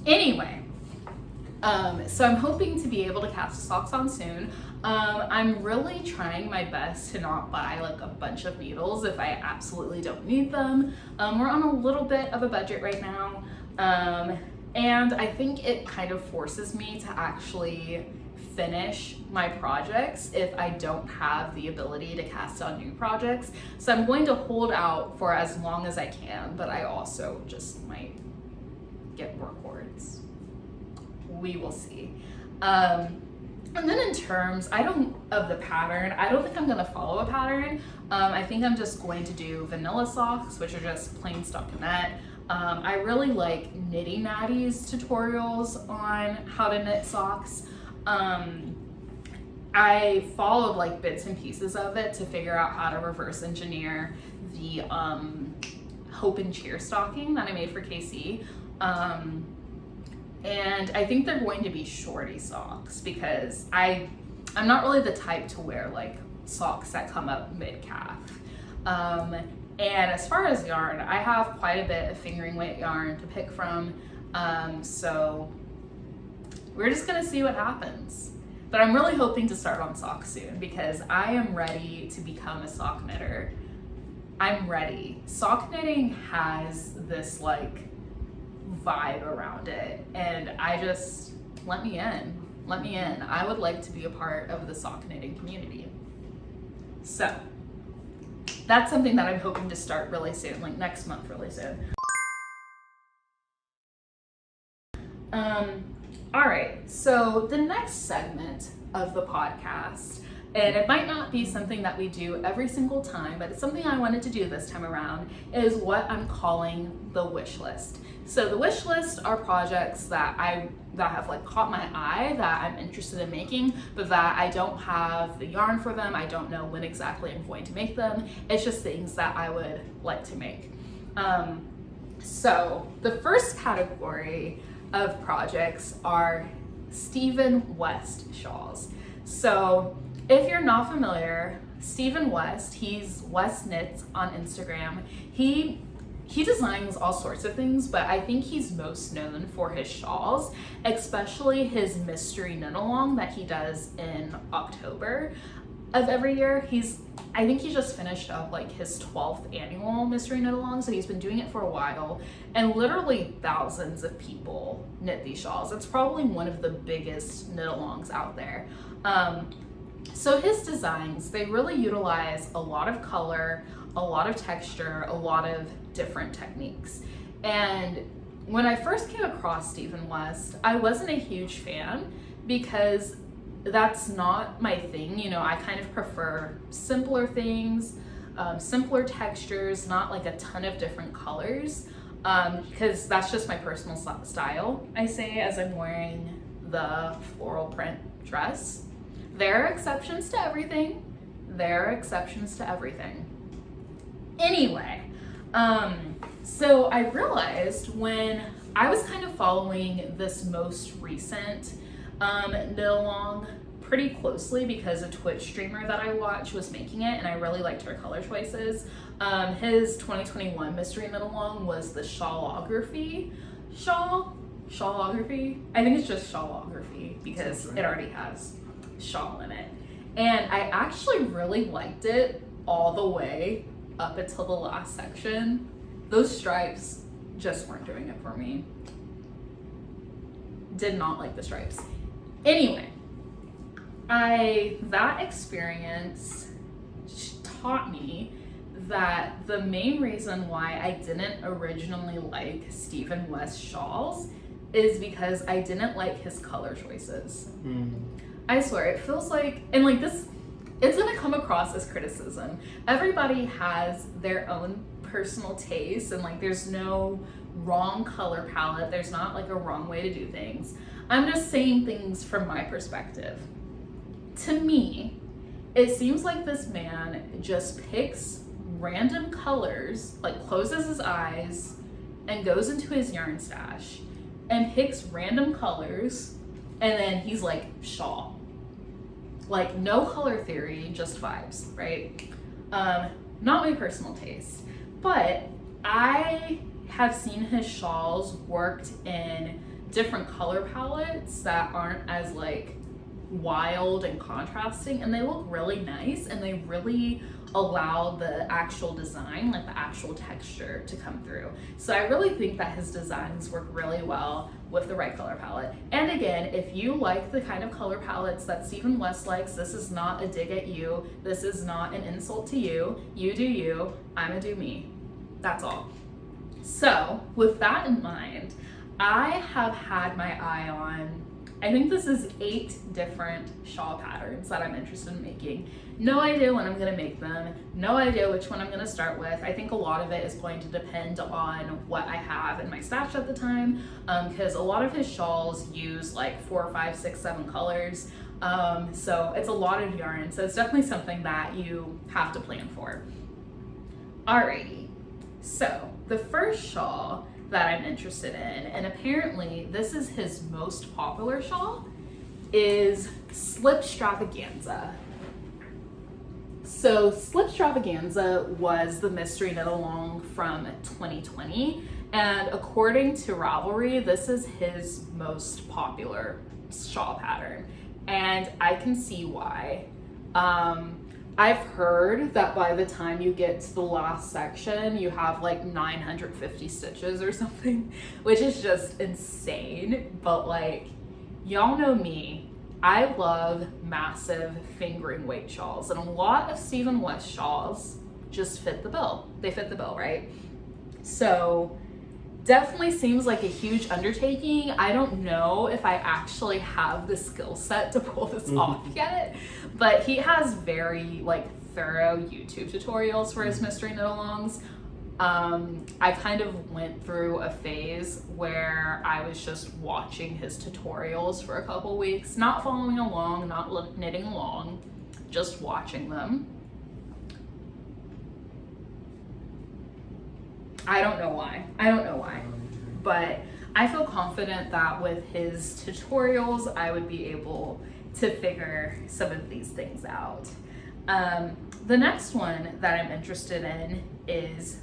Anyway, so I'm hoping to be able to cast the socks on soon. I'm really trying my best to not buy like a bunch of needles if I absolutely don't need them. We're on a little bit of a budget right now, and I think it kind of forces me to actually finish my projects if I don't have the ability to cast on new projects. So I'm going to hold out for as long as I can, but I also just might get more cords. We will see. And then in terms, of the pattern, I don't think I'm gonna follow a pattern. I think I'm just going to do vanilla socks, which are just plain stockinette. I really like Knitty Natty's tutorials on how to knit socks. I followed like bits and pieces of it to figure out how to reverse engineer the Hope and Cheer stocking that I made for KC. And I think they're going to be shorty socks, because I'm not really the type to wear like socks that come up mid-calf. And as far as yarn, I have quite a bit of fingering weight yarn to pick from. So we're just gonna see what happens. But I'm really hoping to start on socks soon because I am ready to become a sock knitter. I'm ready. Sock knitting has this like vibe around it, and let me in. Let me in. I would like to be a part of the sock knitting community. So that's something that I'm hoping to start really soon, like next month really soon. All right, so the next segment of the podcast, and it might not be something that we do every single time, but it's something I wanted to do this time around, is what I'm calling the wish list. So the wish list are projects that have like caught my eye, that I'm interested in making, but that I don't have the yarn for them. I don't know when exactly I'm going to make them. It's just things that I would like to make. So the first category of projects are Stephen West shawls. So if you're not familiar, Stephen West, he's West Knits on Instagram. He designs all sorts of things, but I think he's most known for his shawls, especially his mystery knit along that he does in October of every year. I think he just finished up like his 12th annual mystery knit along, so he's been doing it for a while, and literally thousands of people knit these shawls. It's probably one of the biggest knit alongs out there. So his designs, they really utilize a lot of color, a lot of texture, a lot of different techniques. And when I first came across Stephen West, I wasn't a huge fan because that's not my thing. You know, I kind of prefer simpler things, simpler textures, not like a ton of different colors, because that's just my personal style, I say, as I'm wearing the floral print dress. There are exceptions to everything. There are exceptions to everything. Anyway, so I realized when I was kind of following this most recent knit along pretty closely because a Twitch streamer that I watch was making it, and I really liked her color choices. His 2021 mystery knit along was the Shawlography. Shawlography? I think it's just Shawlography because it already has shawl in it. And I actually really liked it all the way up until the last section. Those stripes just weren't doing it for me. Did not like the stripes. Anyway, that experience taught me that the main reason why I didn't originally like Stephen West shawls is because I didn't like his color choices. I swear, it feels like, and like this, it's gonna come across as criticism. Everybody has their own personal taste, and like there's no wrong color palette. There's not like a wrong way to do things. I'm just saying things from my perspective. To me, it seems like this man just picks random colors, like closes his eyes and goes into his yarn stash and picks random colors, and then he's like, shawl. Like no color theory, just vibes, right? Not my personal taste, but I have seen his shawls worked in different color palettes that aren't as like wild and contrasting, and they look really nice, and they really allow the actual design, like the actual texture, to come through. So I really think that his designs work really well with the right color palette. And again, if you like the kind of color palettes that Stephen West likes, this is not a dig at you. This is not an insult to you. You do you, I'ma do me. That's all. So with that in mind, I have had my eye on, I think this is 8 different shawl patterns that I'm interested in making. No idea when I'm gonna make them, no idea which one I'm gonna start with. I think a lot of it is going to depend on what I have in my stash at the time, because a lot of his shawls use like 4, 5, 6, 7 colors. So it's a lot of yarn, so it's definitely something that you have to plan for. Alrighty, so the first shawl that I'm interested in, and apparently this is his most popular shawl, is Extravaganza. So Extravaganza was the mystery knit along from 2020, and according to Ravelry, this is his most popular shawl pattern, and I can see why. I've heard that by the time you get to the last section, you have like 950 stitches or something, which is just insane. But like, y'all know me, I love massive fingering weight shawls, and a lot of Stephen West shawls just fit the bill. They fit the bill, right? So definitely seems like a huge undertaking. I don't know if I actually have the skill set to pull this off yet, but he has very like thorough YouTube tutorials for his mystery knit alongs. I kind of went through a phase where I was just watching his tutorials for a couple weeks, not following along, not knitting along, just watching them. I don't know why, but I feel confident that with his tutorials, I would be able to figure some of these things out. The next one that I'm interested in is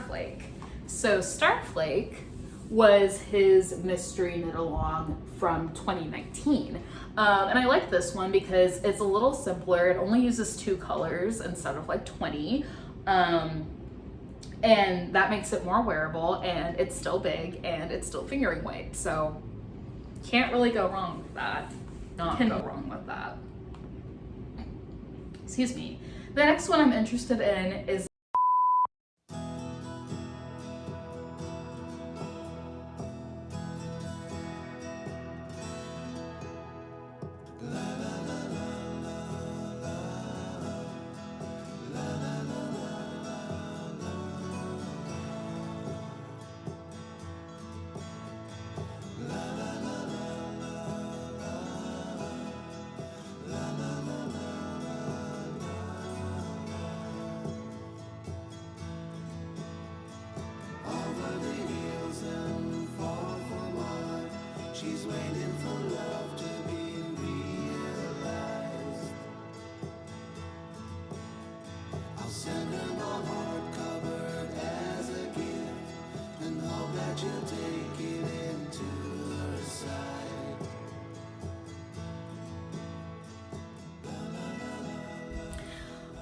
Flake. So Flake was his mystery knit along from 2019. And I like this one because it's a little simpler. It only uses 2 colors instead of like 20. And that makes it more wearable, and it's still big, and it's still fingering weight. So can't really go wrong with that. Go wrong with that. Excuse me. The next one I'm interested in is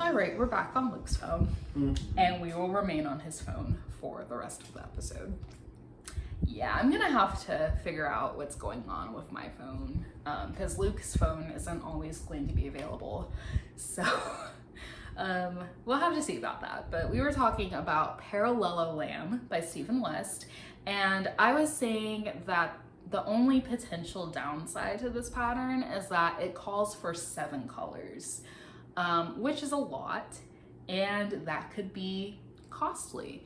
Alright, we're back on Luke's phone, and we will remain on his phone for the rest of the episode. Yeah, I'm gonna have to figure out what's going on with my phone, because Luke's phone isn't always going to be available, so we'll have to see about that. But we were talking about Parallelogram by Stephen West, and I was saying that the only potential downside to this pattern is that it calls for 7 colors. Which is a lot, and that could be costly.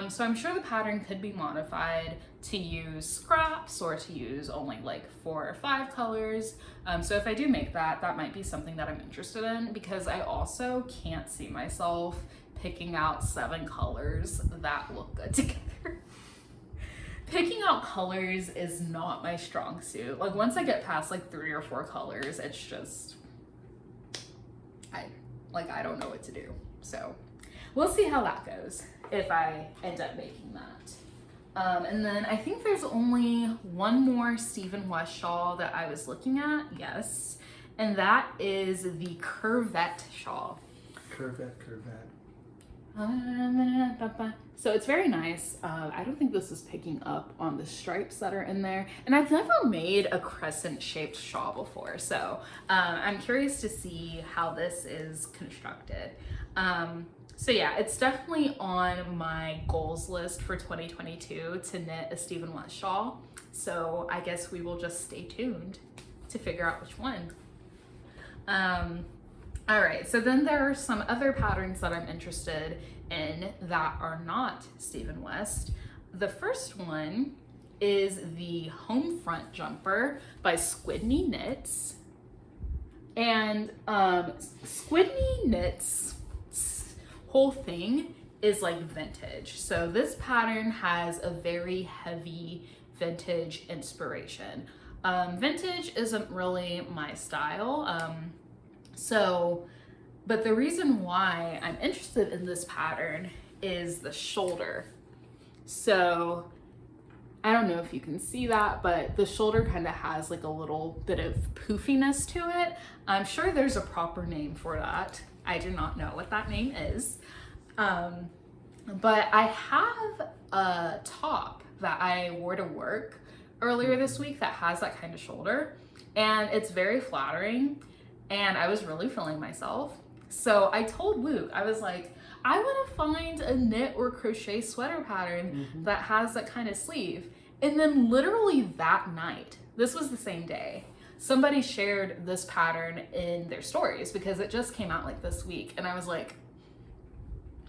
So I'm sure the pattern could be modified to use scraps or to use only like 4 or 5 colors. So if I do make that, that might be something that I'm interested in, because I also can't see myself picking out 7 colors that look good together. Picking out colors is not my strong suit. Like once I get past like 3 or 4 colors, it's just, I don't know what to do. So we'll see how that goes if I end up making that. And then I think there's only one more Stephen West shawl that I was looking at, yes, and that is the Curvette shawl. Curvette. So it's very nice. I don't think this is picking up on the stripes that are in there. And I've never made a crescent shaped shawl before. So I'm curious to see how this is constructed. So yeah, it's definitely on my goals list for 2022 to knit a Stephen West shawl. So I guess we will just stay tuned to figure out which one. All right, so then there are some other patterns that I'm interested in that are not Stephen West. The first one is the Home Front Jumper by Squidney Knits. And Squidney Knits' whole thing is like vintage. So this pattern has a very heavy vintage inspiration. Vintage isn't really my style. So But the reason why I'm interested in this pattern is the shoulder. So I don't know if you can see that, but the shoulder kind of has like a little bit of poofiness to it. I'm sure there's a proper name for that. I do not know what that name is. But I have a top that I wore to work earlier this week that has that kind of shoulder, and it's very flattering, and I was really feeling myself. So I told Luke, I was like, I want to find a knit or crochet sweater pattern that has that kind of sleeve. And then literally that night, this was the same day, somebody shared this pattern in their stories because it just came out like this week. And I was like,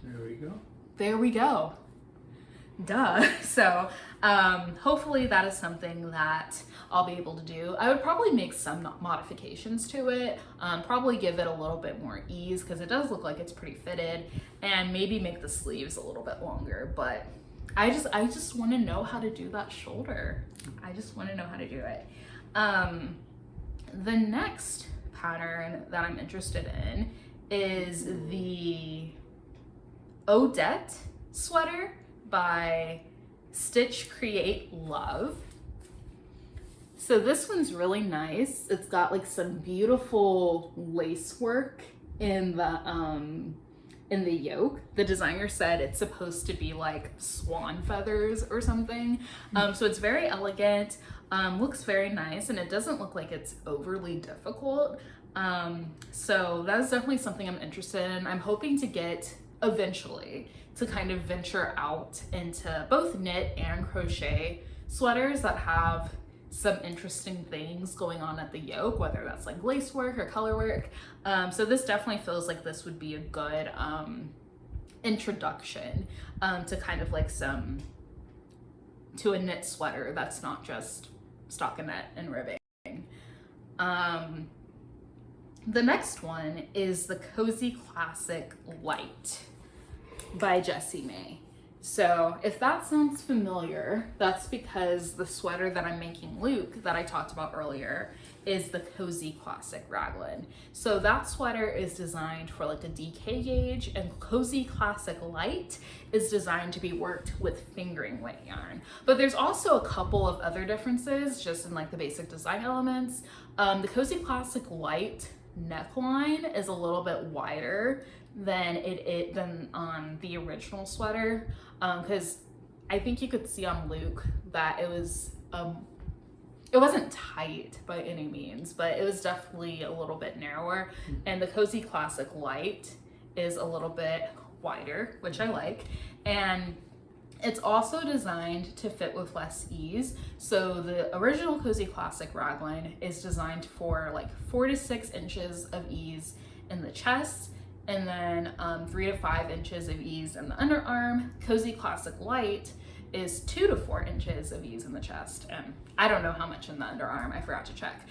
there we go. There we go. Duh. So hopefully that is something that I'll be able to do. I would probably make some modifications to it, probably give it a little bit more ease because it does look like it's pretty fitted, and maybe make the sleeves a little bit longer. But I just want to know how to do that shoulder. I just want to know how to do it. The next pattern that I'm interested in is the Odette sweater by Stitch Create Love. So this one's really nice. It's got like some beautiful lace work in the yoke. The designer said it's supposed to be like swan feathers or something. So it's very elegant, looks very nice, and it doesn't look like it's overly difficult. So that's definitely something I'm interested in. I'm hoping to get eventually to kind of venture out into both knit and crochet sweaters that have some interesting things going on at the yoke, whether that's like lace work or color work. So this definitely feels like this would be a good introduction to kind of like to a knit sweater that's not just stockinette and ribbing. The next one is the Cozy Classic Light by Jessie May. So if that sounds familiar, that's because the sweater that I'm making Luke that I talked about earlier is the Cozy Classic Raglan. So that sweater is designed for like a DK gauge, and Cozy Classic Light is designed to be worked with fingering weight yarn. But there's also a couple of other differences just in like the basic design elements. The Cozy Classic Light neckline is a little bit wider than on the original sweater, because I think you could see on Luke that it wasn't tight by any means, but it was definitely a little bit narrower, and the Cozy Classic Light is a little bit wider, which I like, and it's also designed to fit with less ease. So the original Cozy Classic Raglan is designed for like 4 to 6 inches of ease in the chest, and then 3 to 5 inches of ease in the underarm. Cozy Classic Light is 2 to 4 inches of ease in the chest, and I don't know how much in the underarm, I forgot to check.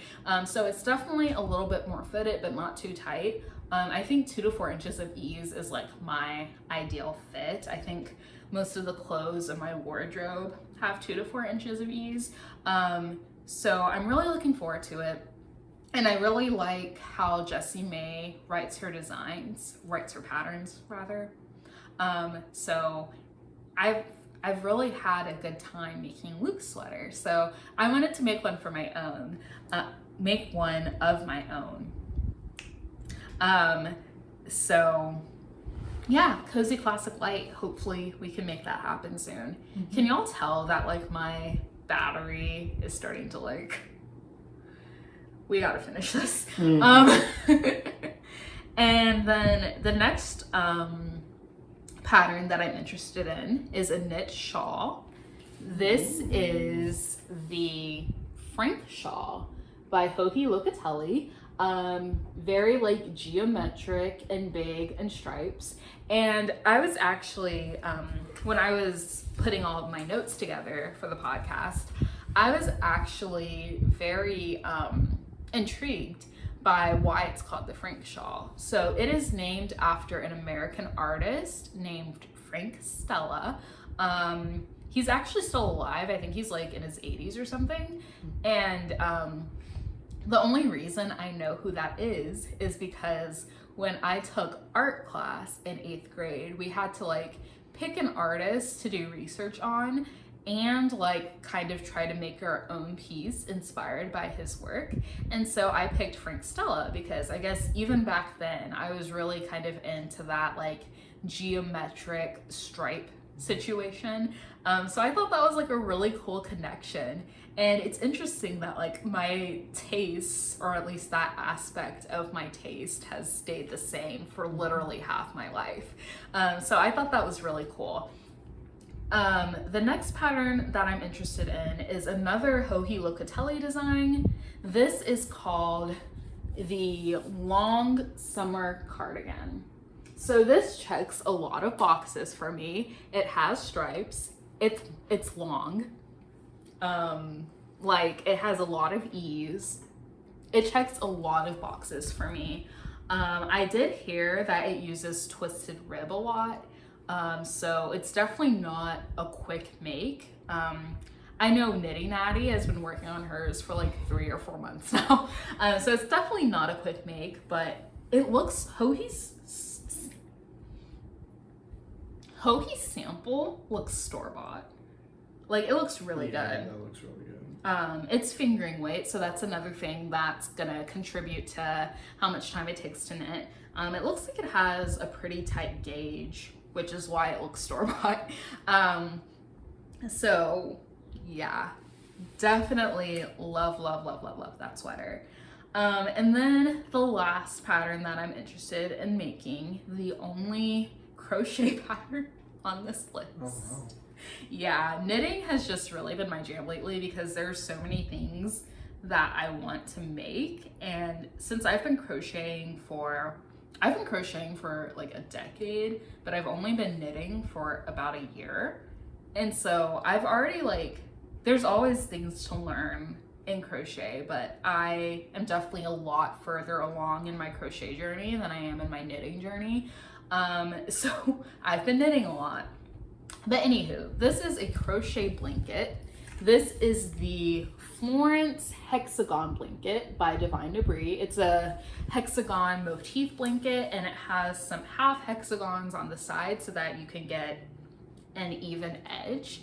So it's definitely a little bit more fitted, but not too tight. I think 2 to 4 inches of ease is like my ideal fit. I think most of the clothes in my wardrobe have 2 to 4 inches of ease. So I'm really looking forward to it. And I really like how Jessie May writes her patterns rather. So I've really had a good time making Luke's sweater. So I wanted to make one for my own, make one of my own. So yeah, Cozy Classic Light, hopefully we can make that happen soon. Can y'all tell that like my battery is starting to like, we gotta finish this. And then the next pattern that I'm interested in is a knit shawl. This is the Frank shawl by Joji Locatelli. Very like geometric and big and stripes. And I was actually, when I was putting all of my notes together for the podcast, I was actually very intrigued by why it's called the Frank shawl. So it is named after an American artist named Frank Stella. He's actually still alive. I think he's like in his 80s or something. And The only reason I know who that is because when I took art class in 8th grade, we had to like pick an artist to do research on and like kind of try to make our own piece inspired by his work. And so I picked Frank Stella because I guess even back then I was really kind of into that like geometric stripe situation. So I thought that was like a really cool connection. And it's interesting that like my taste, or at least that aspect of my taste, has stayed the same for literally half my life. So I thought that was really cool. The next pattern that I'm interested in is another Joji Locatelli design. This is called the Long Summer Cardigan. So this checks a lot of boxes for me. It has stripes. It's long. Like it has a lot of ease. It checks a lot of boxes for me. I did hear that it uses twisted rib a lot. So it's definitely not a quick make. I know Nitty Natty has been working on hers for like 3 or 4 months now. So it's definitely not a quick make, but it looks, Joji's sample looks store-bought. Like it looks really good. That looks really good. It's fingering weight, so that's another thing that's gonna contribute to how much time it takes to knit. It looks like it has a pretty tight gauge, which is why it looks store-bought. So yeah, definitely love that sweater. And then the last pattern that I'm interested in making, the only crochet pattern on this list. Oh wow. Yeah, knitting has just really been my jam lately because there's so many things that I want to make. And since I've been crocheting for like a decade, but I've only been knitting for about a year. And so I've already like, there's always things to learn in crochet, but I am definitely a lot further along in my crochet journey than I am in my knitting journey. So I've been knitting a lot. But anywho, this is a crochet blanket. This is the Florence Hexagon blanket by Divine Debris. It's a hexagon motif blanket and it has some half hexagons on the side so that you can get an even edge.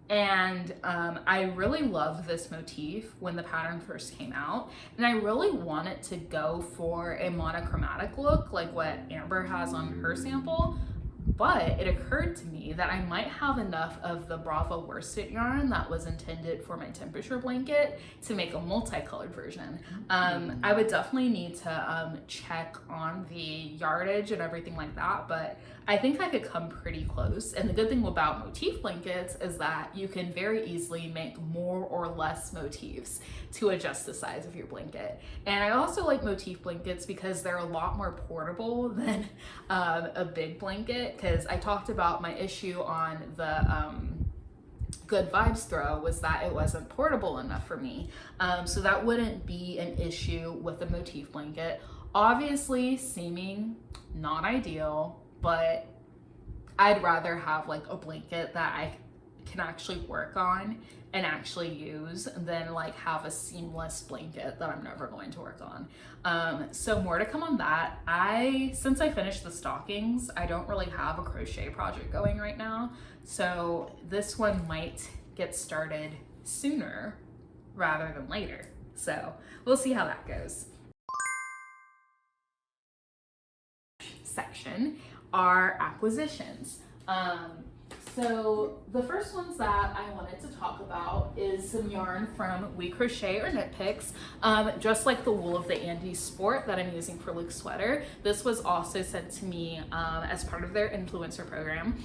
And I really loved this motif when the pattern first came out, and I really wanted to go for a monochromatic look like what Amber has on her sample. But it occurred to me that I might have enough of the Bravo worsted yarn that was intended for my temperature blanket to make a multicolored version. I would definitely need to check on the yardage and everything like that, but I think I could come pretty close. And the good thing about motif blankets is that you can very easily make more or less motifs to adjust the size of your blanket. And I also like motif blankets because they're a lot more portable than a big blanket, because I talked about my issue on the Good Vibes throw was that it wasn't portable enough for me. So that wouldn't be an issue with a motif blanket. Obviously, seaming, not ideal, but I'd rather have like a blanket that I can actually work on and actually use than like have a seamless blanket that I'm never going to work on. So more to come on that. Since I finished the stockings, I don't really have a crochet project going right now. So this one might get started sooner rather than later. So we'll see how that goes. Section are acquisitions. So the first ones that I wanted to talk about is some yarn from We Crochet or Knit Picks. Just like the wool of the Andes Sport that I'm using for Luke's sweater, this was also sent to me as part of their influencer program.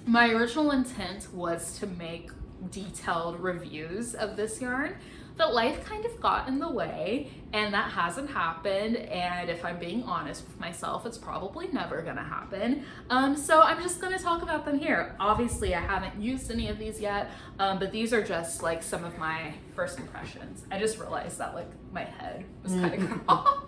My original intent was to make detailed reviews of this yarn, but life kind of got in the way and that hasn't happened, and if I'm being honest with myself, it's probably never gonna happen. So I'm just gonna talk about them here. Obviously I haven't used any of these yet, but these are just like some of my first impressions. I just realized that like my head was kind of cut off.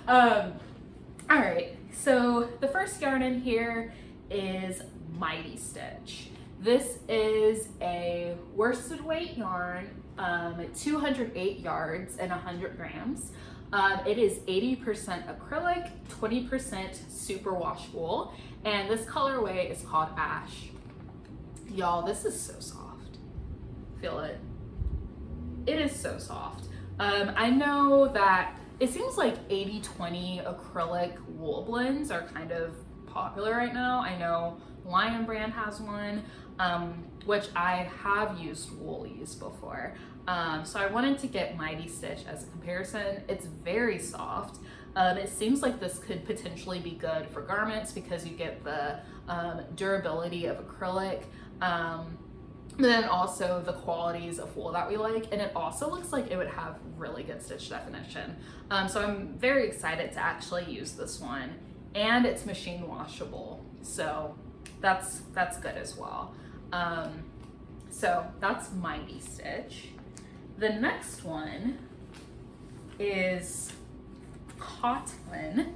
All right, so the first yarn in here is Mighty Stitch. This is a worsted weight yarn 208 yards and 100 grams. It is 80% acrylic, 20% superwash wool, and this colorway is called Ash. Y'all, this is so soft. Feel it. It is so soft. I know that it seems like 80-20 acrylic wool blends are kind of popular right now. I know Lion Brand has one, which I have used Woolies before. So I wanted to get Mighty Stitch as a comparison. It's very soft. It seems like this could potentially be good for garments because you get the durability of acrylic, but then also the qualities of wool that we like, and it also looks like it would have really good stitch definition. So I'm very excited to actually use this one, and it's machine washable, so that's good as well. So that's Mighty Stitch. The next one is Coplin.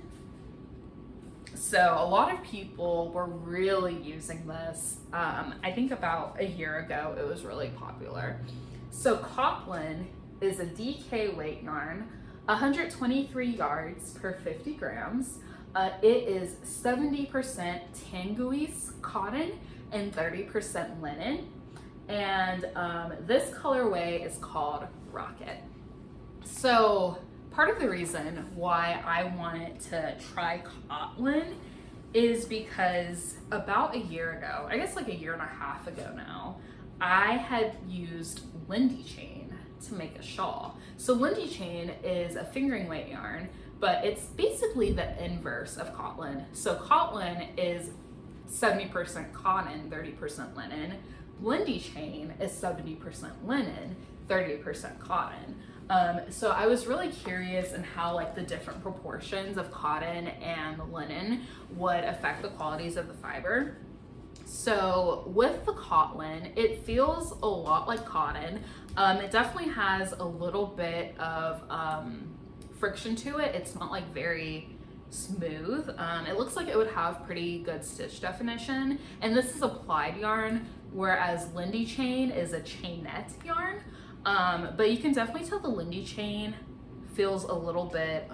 So a lot of people were really using this. I think about a year ago, it was really popular. So Coplin is a DK weight yarn, 123 yards per 50 grams. It is 70% Tanguise cotton and 30% linen. And this colorway is called Rocket. So part of the reason why I wanted to try Coplin is because about a year ago, I guess like a year and a half ago now, I had used Lindy Chain to make a shawl. So Lindy Chain is a fingering weight yarn, but it's basically the inverse of Coplin. So Coplin is 70% cotton, 30% linen. Lindy Chain is 70% linen, 30% cotton. So I was really curious in how like the different proportions of cotton and linen would affect the qualities of the fiber. So with the Coplin, it feels a lot like cotton. It definitely has a little bit of friction to it. It's not like very smooth. It looks like it would have pretty good stitch definition. And this is a plied yarn, whereas Lindy Chain is a chainette yarn. But you can definitely tell the Lindy Chain feels a little bit,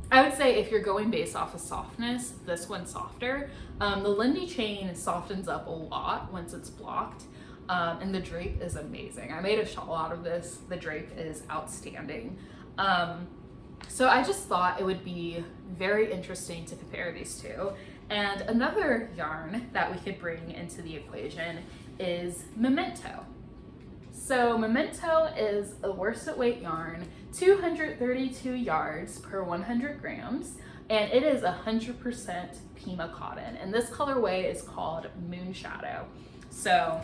I would say if you're going based off of softness, this one's softer. The Lindy Chain softens up a lot once it's blocked, and the drape is amazing. I made a shawl out of this. The drape is outstanding. So I just thought it would be very interesting to compare these two. And another yarn that we could bring into the equation is Memento. So Memento is a worsted weight yarn, 232 yards per 100 grams, and it is 100% Pima cotton. And this colorway is called Moonshadow. So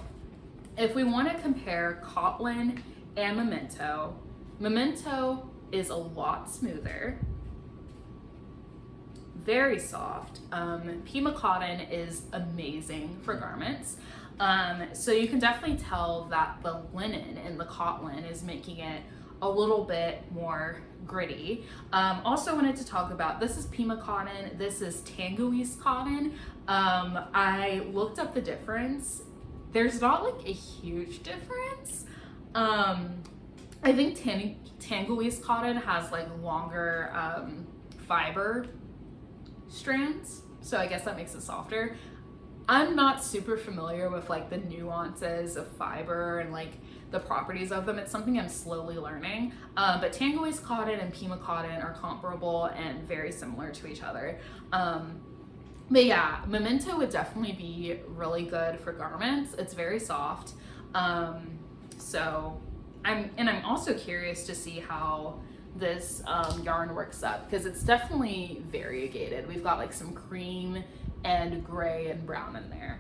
if we want to compare Coplin and Memento, Memento is a lot smoother, very soft. Pima cotton is amazing for garments. So you can definitely tell that the linen in the Coplin is making it a little bit more gritty. Also wanted to talk about, this is Pima cotton, this is Tanguise cotton. I looked up the difference. There's not like a huge difference. I think Tanguise cotton has like longer fiber strands, so I guess that makes it softer. I'm not super familiar with like the nuances of fiber and like the properties of them. It's something I'm slowly learning. But Tanguise cotton and Pima cotton are comparable and very similar to each other. But yeah, Memento would definitely be really good for garments. It's very soft. So I'm also curious to see how this yarn works up, because it's definitely variegated. We've got like some cream and gray and brown in there.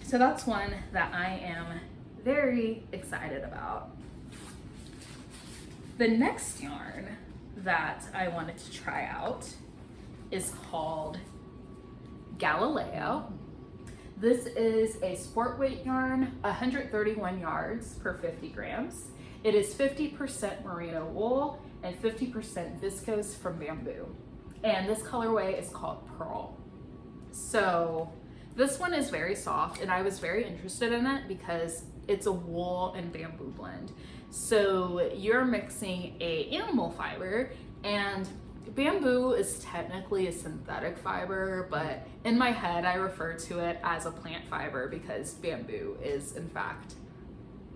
So that's one that I am very excited about. The next yarn that I wanted to try out is called Galileo. This is a sport weight yarn, 131 yards per 50 grams. It is 50% merino wool and 50% viscose from bamboo. And this colorway is called Pearl. So this one is very soft, and I was very interested in it because it's a wool and bamboo blend. So you're mixing a animal fiber, and bamboo is technically a synthetic fiber, but in my head I refer to it as a plant fiber because bamboo is in fact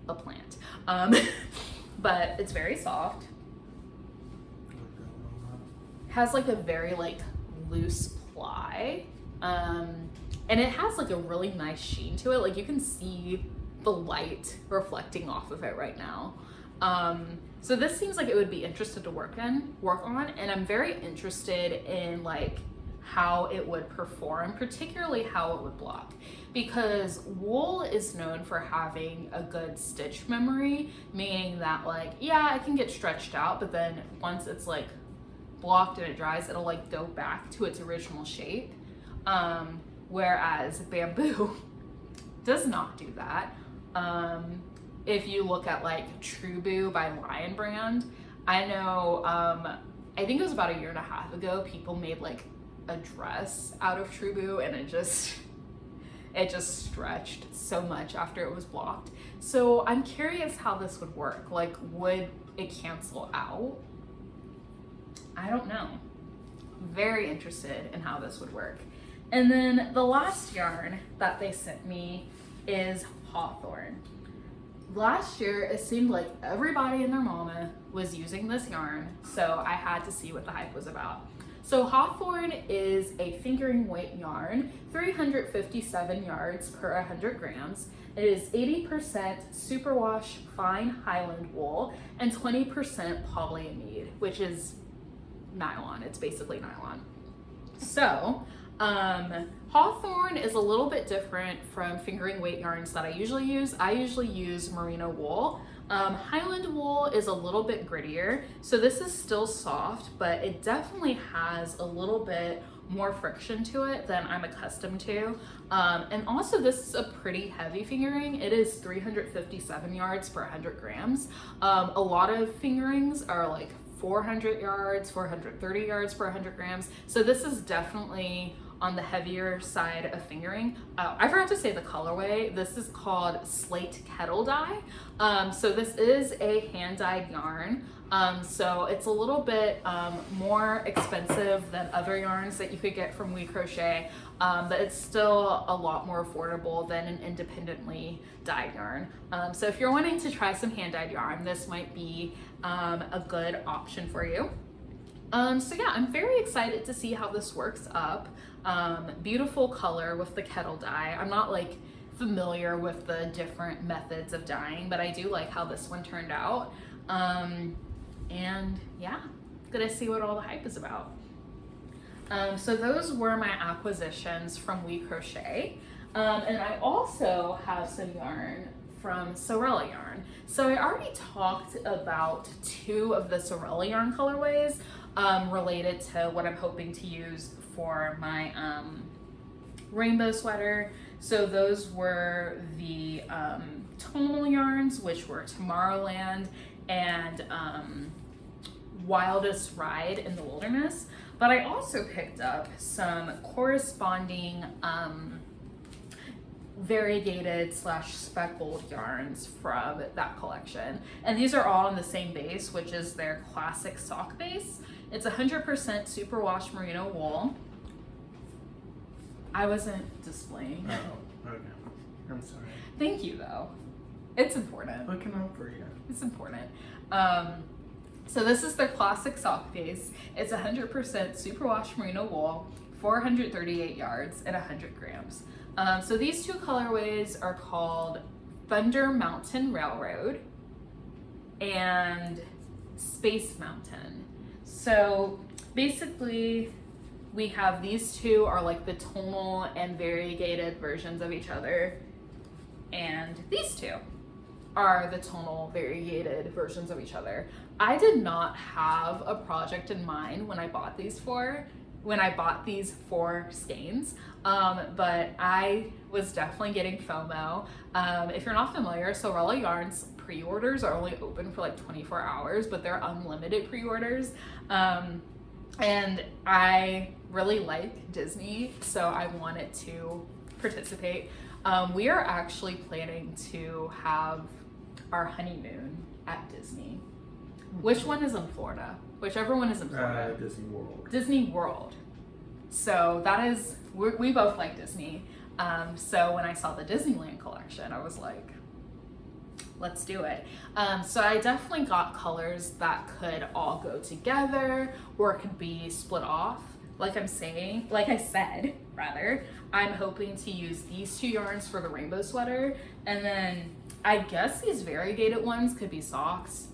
a plant. But it's very soft. Has like a very like loose ply, and it has like a really nice sheen to it. Like you can see the light reflecting off of it right now. So this seems like it would be interesting to work on, and I'm very interested in like how it would perform, particularly how it would block, because wool is known for having a good stitch memory, meaning that like, yeah, it can get stretched out, but then once it's like blocked and it dries, it'll like go back to its original shape. Whereas bamboo does not do that. If you look at like True Boo by Lion Brand, I know, I think it was about 1.5 years ago, people made like a dress out of True Boo, and it just stretched so much after it was blocked. So I'm curious how this would work. Like, would it cancel out? I don't know. Very interested in how this would work. And then the last yarn that they sent me is Hawthorne. Last year, it seemed like everybody and their mama was using this yarn, so I had to see what the hype was about. So Hawthorne is a fingering weight yarn, 357 yards per 100 grams. It is 80% superwash fine Highland wool and 20% polyamide, which is nylon. It's basically nylon. So Hawthorne is a little bit different from fingering weight yarns that I usually use. I usually use merino wool. Highland wool is a little bit grittier, so this is still soft, but it definitely has a little bit more friction to it than I'm accustomed to. And also this is a pretty heavy fingering. It is 357 yards per 100 grams. A lot of fingerings are like 400 yards, 430 yards per 100 grams. So this is definitely on the heavier side of fingering. I forgot to say the colorway. This is called Slate Kettle Dye. So this is a hand-dyed yarn. So it's a little bit more expensive than other yarns that you could get from We Crochet, but it's still a lot more affordable than an independently dyed yarn. So if you're wanting to try some hand-dyed yarn, this might be a good option for you. So yeah, I'm very excited to see how this works up. Beautiful color with the kettle dye. I'm not like familiar with the different methods of dyeing, but I do like how this one turned out. And yeah, gonna see what all the hype is about. So those were my acquisitions from We Crochet. And I also have some yarn from Sorella Yarn. So I already talked about 2 of the Sorella Yarn colorways related to what I'm hoping to use for my rainbow sweater. So those were the tonal yarns, which were Tomorrowland and Wildest Ride in the Wilderness. But I also picked up some corresponding variegated / speckled yarns from that collection. And these are all on the same base, which is their classic sock base. It's 100% superwash merino wool. I wasn't displaying. Oh, okay. I'm sorry. Thank you, though. It's important. Looking out for you. It's important. So this is their classic sock base. It's 100% superwash merino wool, 438 yards and 100 grams. So these 2 colorways are called Thunder Mountain Railroad and Space Mountain. So basically we have these 2 are like the tonal and variegated versions of each other, and these 2 are the tonal variegated versions of each other. I did not have a project in mind when I bought these 4 skeins, but I was definitely getting FOMO. If you're not familiar, Sorella Yarn's pre-orders are only open for like 24 hours, but they're unlimited pre-orders. And I really like Disney, so I wanted to participate. We are actually planning to have our honeymoon at Disney. Which one is in Florida? Whichever one is in Florida. Disney World. Disney World. So that is, we both like Disney. So when I saw the Disneyland collection, I was like, let's do it. So I definitely got colors that could all go together or could be split off. Like I said, I'm hoping to use these two yarns for the rainbow sweater. And then I guess these variegated ones could be socks.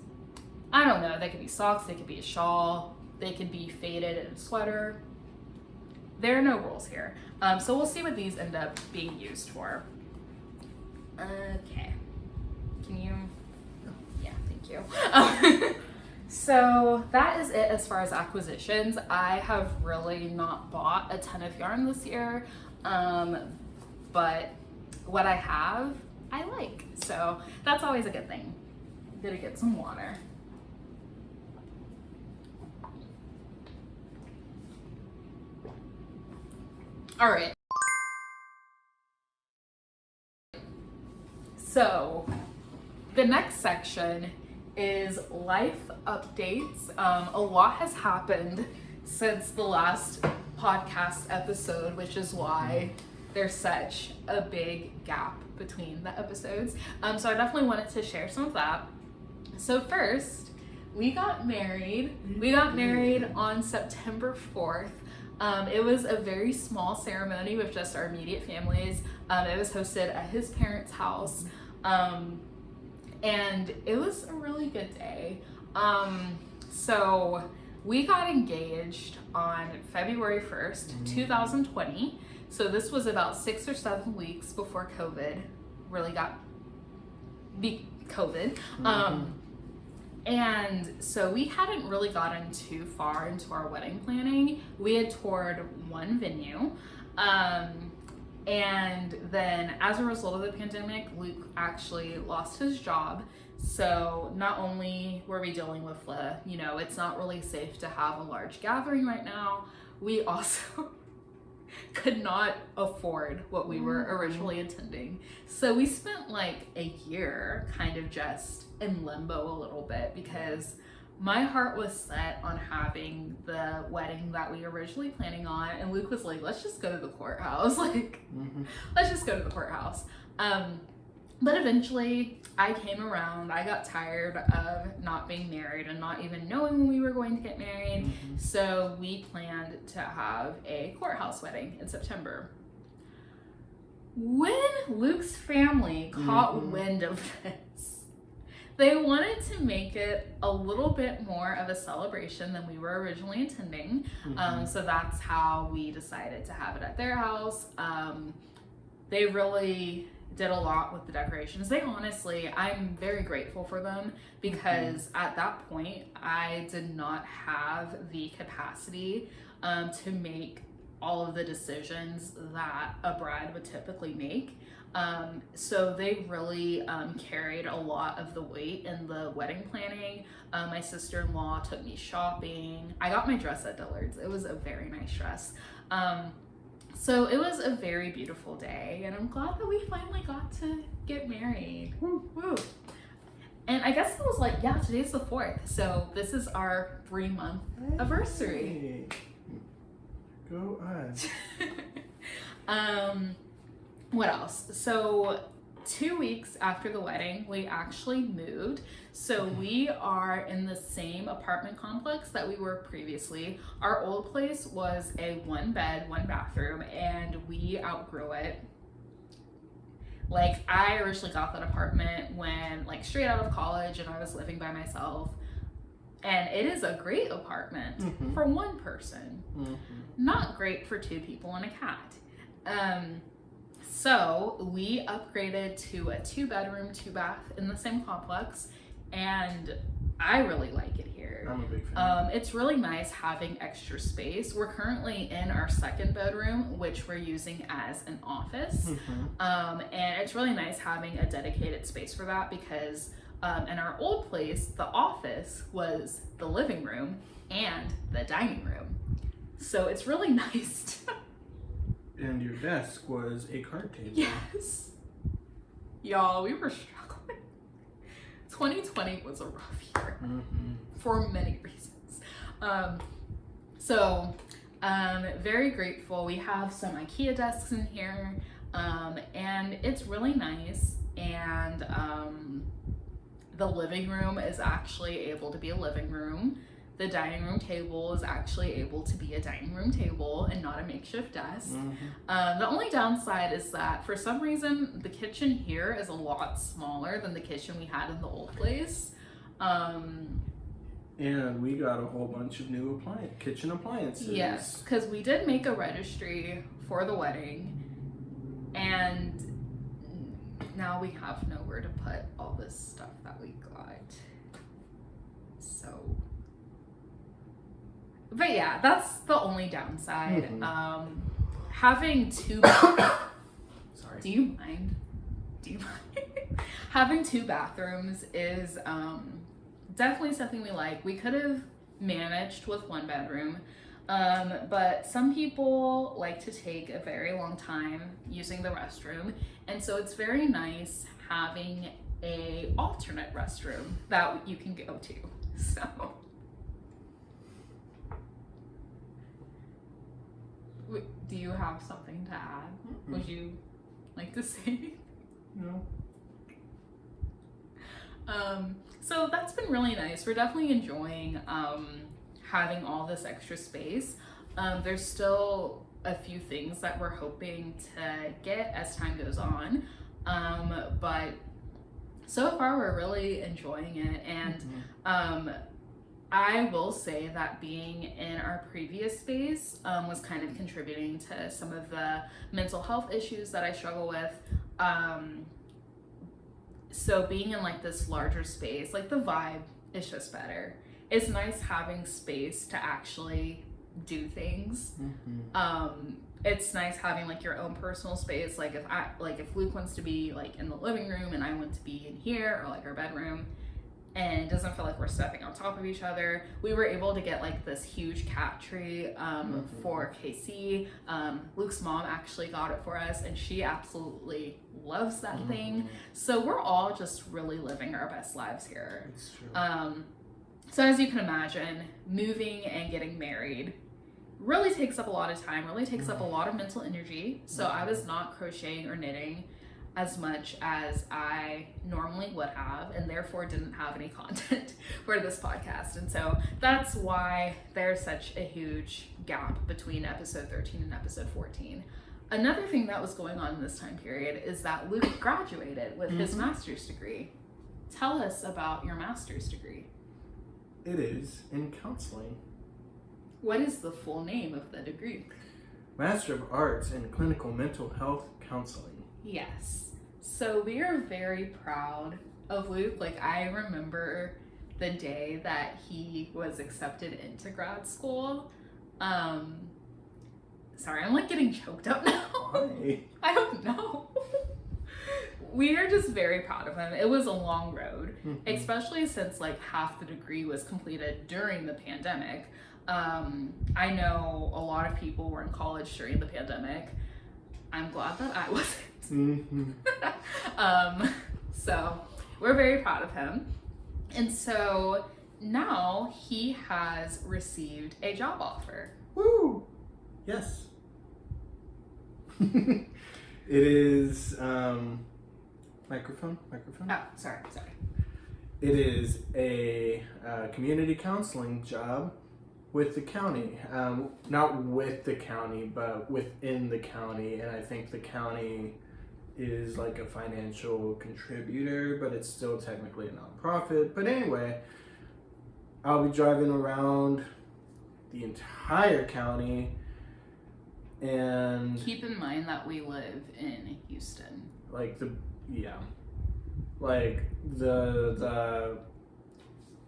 I don't know, they could be socks, they could be a shawl, they could be faded in a sweater. There are no rules here. So we'll see what these end up being used for. Okay. Can you? Yeah, thank you. So that is it as far as acquisitions. I have really not bought a ton of yarn this year, but what I have, I like. So that's always a good thing. I'm gonna get some water. All right. So the next section is life updates. A lot has happened since the last podcast episode, which is why there's such a big gap between the episodes. So I definitely wanted to share some of that. So first, we got married. We got married on September 4th. It was a very small ceremony with just our immediate families. It was hosted at his parents' house. And it was a really good day. So we got engaged on February 1st, 2020. So this was about 6 or 7 weeks before COVID really got COVID. And so we hadn't really gotten too far into our wedding planning. We had toured one venue. And then as a result of the pandemic, Luke actually lost his job. So not only were we dealing with it's not really safe to have a large gathering right now, we also could not afford what we were originally intending. So we spent like a year kind of just in limbo a little bit because my heart was set on having the wedding that we originally planning on, and Luke was like, let's just go to the courthouse. Let's just go to the courthouse. But eventually I came around. I got tired of not being married and not even knowing when we were going to get married. So we planned to have a courthouse wedding in September. When Luke's family caught wind of this, they wanted to make it a little bit more of a celebration than we were originally intending. So that's how we decided to have it at their house. They really did a lot with the decorations. I'm very grateful for them because at that point, I did not have the capacity to make all of the decisions that a bride would typically make. So they really carried a lot of the weight in the wedding planning. My sister-in-law took me shopping. I got my dress at Dillard's. It was a very nice dress. So it was a very beautiful day, and I'm glad that we finally got to get married. Woo, woo. And I guess it was like, yeah, today's the 4th. So this is our 3-month anniversary. Go on. What else? So 2 weeks after the wedding, we actually moved. So we are in the same apartment complex that we were previously. Our old place was a 1-bed, 1-bathroom, and we outgrew it. Like, I originally got that apartment when, like, straight out of college, and I was living by myself. And it is a great apartment for one person. Not great for 2 people and a cat. So we upgraded to a 2-bedroom, 2-bath in the same complex, and I really like it here. I'm a big fan. It's really nice having extra space. We're currently in our 2nd bedroom, which we're using as an office. And it's really nice having a dedicated space for that because in our old place, the office was the living room. room, and the dining room. So it's really nice to, and your desk was a card table. Yes. Y'all, we were struggling. 2020 was a rough year for many reasons. So very grateful. We have some IKEA desks in here, and it's really nice. And the living room is actually able to be a living room. The dining room table is actually able to be a dining room table and not a makeshift desk. The only downside is that for some reason the kitchen here is a lot smaller than the kitchen we had in the old place. And we got a whole bunch of new kitchen appliances. Yes, because we did make a registry for the wedding, and now we have nowhere to put all this stuff that we got. So, but yeah, that's the only downside. Having two Sorry. Do you mind? Having two bathrooms is definitely something we like. We could have managed with one bedroom, but some people like to take a very long time using the restroom, and so it's very nice having a alternate restroom that you can go to. So do you have something to add? Would you like to say? No. So that's been really nice. We're definitely enjoying having all this extra space. There's still a few things that we're hoping to get as time goes on, but so far we're really enjoying it. And I will say that being in our previous space was kind of contributing to some of the mental health issues that I struggle with. So being in like this larger space, like the vibe is just better. It's nice having space to actually do things. It's nice having like your own personal space. Like if Luke wants to be like in the living room and I want to be in here, or like our bedroom, and it doesn't feel like we're stepping on top of each other. We were able to get like this huge cat tree for KC. Luke's mom actually got it for us, and she absolutely loves that thing. So we're all just really living our best lives here. It's true. So as you can imagine, moving and getting married really takes up a lot of time, really takes up a lot of mental energy. So I was not crocheting or knitting as much as I normally would have, and therefore didn't have any content for this podcast. And so that's why there's such a huge gap between episode 13 and episode 14. Another thing that was going on in this time period is that Luke graduated with his master's degree. Tell us about your master's degree. It is in counseling. What is the full name of the degree? Master of Arts in Clinical Mental Health Counseling. Yes. So we are very proud of Luke. Like, I remember the day that he was accepted into grad school. Sorry, I'm like getting choked up now. Why? I don't know. We are just very proud of him. It was a long road, especially since like half the degree was completed during the pandemic. I know a lot of people were in college during the pandemic. I'm glad that I wasn't. So we're very proud of him. And so now he has received a job offer. Woo! Yes. It is microphone. Oh, sorry. It is a community counseling job with the county. Not with the county, but within the county. And I think the county is like a financial contributor, but it's still technically a nonprofit. But anyway, I'll be driving around the entire county. And keep in mind that we live in Houston. Like the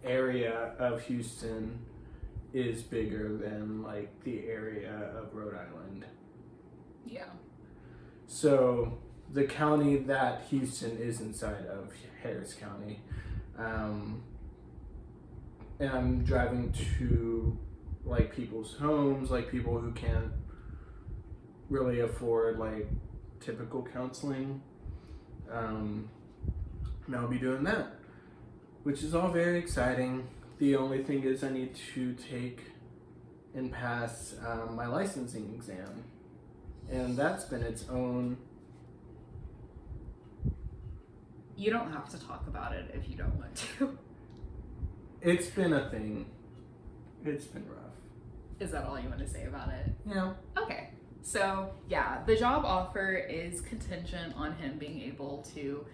area of Houston is bigger than like the area of Rhode Island. Yeah. So the county that Houston is inside of, Harris County, and I'm driving to like people's homes, like people who can't really afford like typical counseling. And I'll be doing that, which is all very exciting. The only thing is I need to take and pass my licensing exam, and that's been its own. You don't have to talk about it if you don't want to. It's been a thing. It's been rough. Is that all you want to say about it? Yeah. Okay. So yeah, the job offer is contingent on him being able to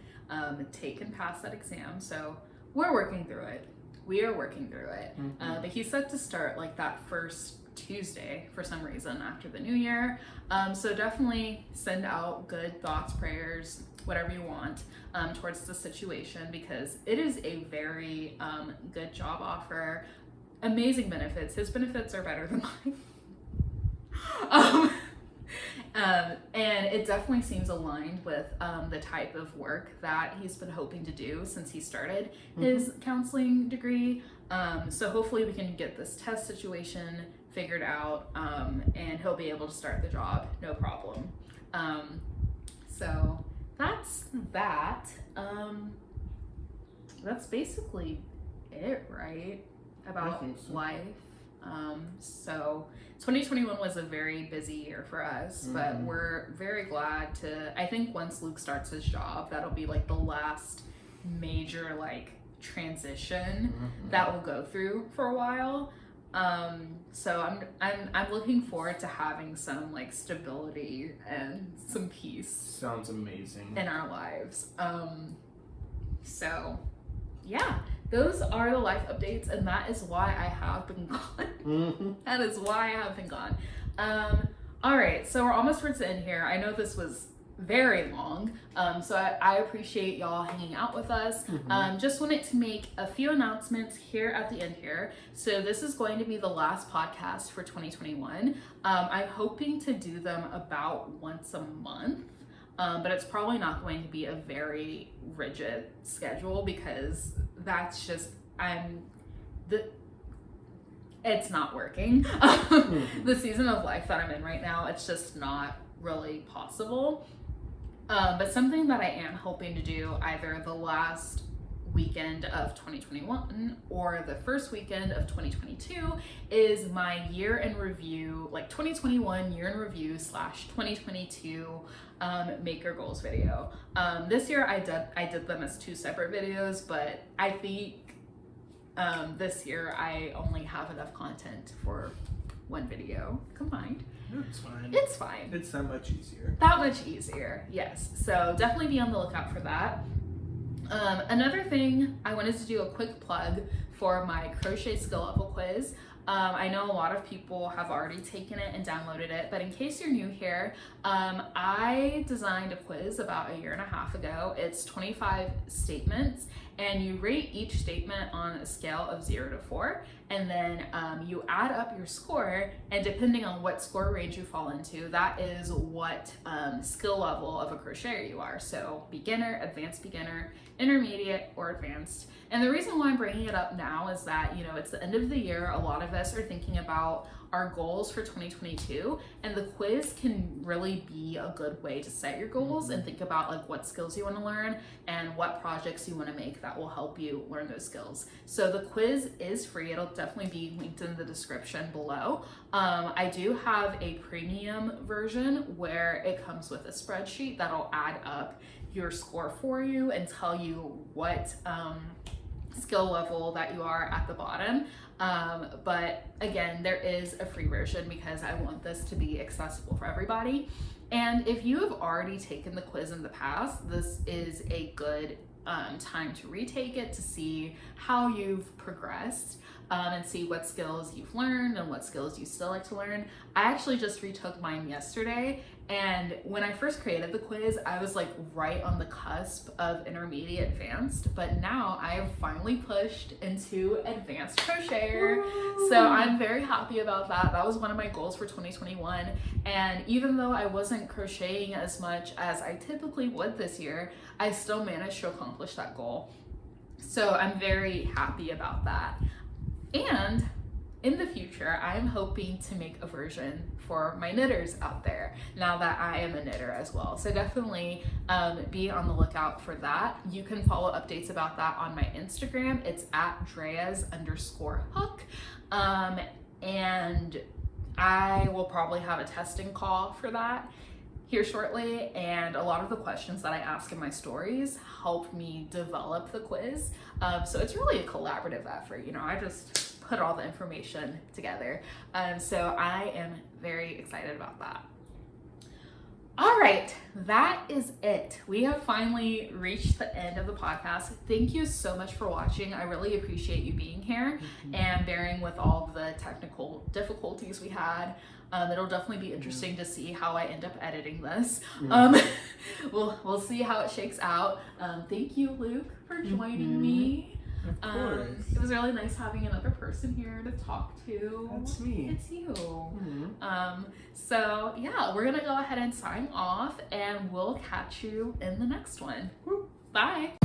take and pass that exam. So we're working through it. We are working through it. Mm-hmm. But he's set to start like that first Tuesday for some reason after the new year. So definitely send out good thoughts, prayers, whatever you want towards the situation, because it is a very good job offer. Amazing benefits. His benefits are better than mine. And it definitely seems aligned with the type of work that he's been hoping to do since he started his counseling degree. So hopefully we can get this test situation figured out, and he'll be able to start the job, no problem. So that's that. That's basically it, right? About so. life. So 2021 was a very busy year for us, but we're very glad to, I think once Luke starts his job, that'll be like the last major like transition that we'll go through for a while. So I'm looking forward to having some like stability and some peace. Sounds amazing. In our lives. So yeah, those are the life updates, and that is why I have been gone. That is why I have been gone. All right, so we're almost towards the end here. I know this was very long, so I appreciate y'all hanging out with us. Just wanted to make a few announcements here at the end here. So this is going to be the last podcast for 2021. I'm hoping to do them about once a month. But it's probably not going to be a very rigid schedule, because that's just, it's not working. The season of life that I'm in right now, it's just not really possible. But something that I am hoping to do either the last weekend of 2021 or the first weekend of 2022 is my year in review, like 2021 year in review / 2022 maker goals video. This year I did them as 2 separate videos, but I think this year I only have enough content for 1 video combined. It's fine. It's fine. It's that much easier. That much easier, yes. So definitely be on the lookout for that. Another thing, I wanted to do a quick plug for my crochet skill level quiz. I know a lot of people have already taken it and downloaded it, but in case you're new here, I designed a quiz about 1.5 years ago. It's 25 statements, and you rate each statement on a scale of 0 to 4, and then you add up your score, and depending on what score range you fall into, that is what skill level of a crocheter you are. So beginner, advanced beginner, intermediate, or advanced. And the reason why I'm bringing it up now is that, you know, it's the end of the year. A lot of us are thinking about our goals for 2022, and the quiz can really be a good way to set your goals and think about like what skills you want to learn and what projects you want to make that will help you learn those skills. So the quiz is free. It'll definitely be linked in the description below. I do have a premium version where it comes with a spreadsheet that'll add up your score for you and tell you what skill level that you are at the bottom. But again, there is a free version because I want this to be accessible for everybody. And if you have already taken the quiz in the past, this is a good time to retake it to see how you've progressed and see what skills you've learned and what skills you still like to learn. I actually just retook mine yesterday, and when I first created the quiz, I was like right on the cusp of intermediate advanced, but now I have finally pushed into advanced crocheter. So I'm very happy about that. That was one of my goals for 2021. And even though I wasn't crocheting as much as I typically would this year, I still managed to accomplish that goal. So I'm very happy about that. And in the future, I'm hoping to make a version for my knitters out there, now that I am a knitter as well. So definitely be on the lookout for that. You can follow updates about that on my Instagram. It's at Dreas_hook. And I will probably have a testing call for that here shortly, and a lot of the questions that I ask in my stories help me develop the quiz. So it's really a collaborative effort, you know, I just put all the information together. So I am very excited about that. All right, that is it. We have finally reached the end of the podcast. Thank you so much for watching. I really appreciate you being here and bearing with all of the technical difficulties we had. It'll definitely be interesting to see how I end up editing this. We'll see how it shakes out. Thank you, Luke, for joining me. Of course. It was really nice having another person here to talk to. That's me. It's you. So yeah, we're gonna go ahead and sign off, and we'll catch you in the next one. Bye.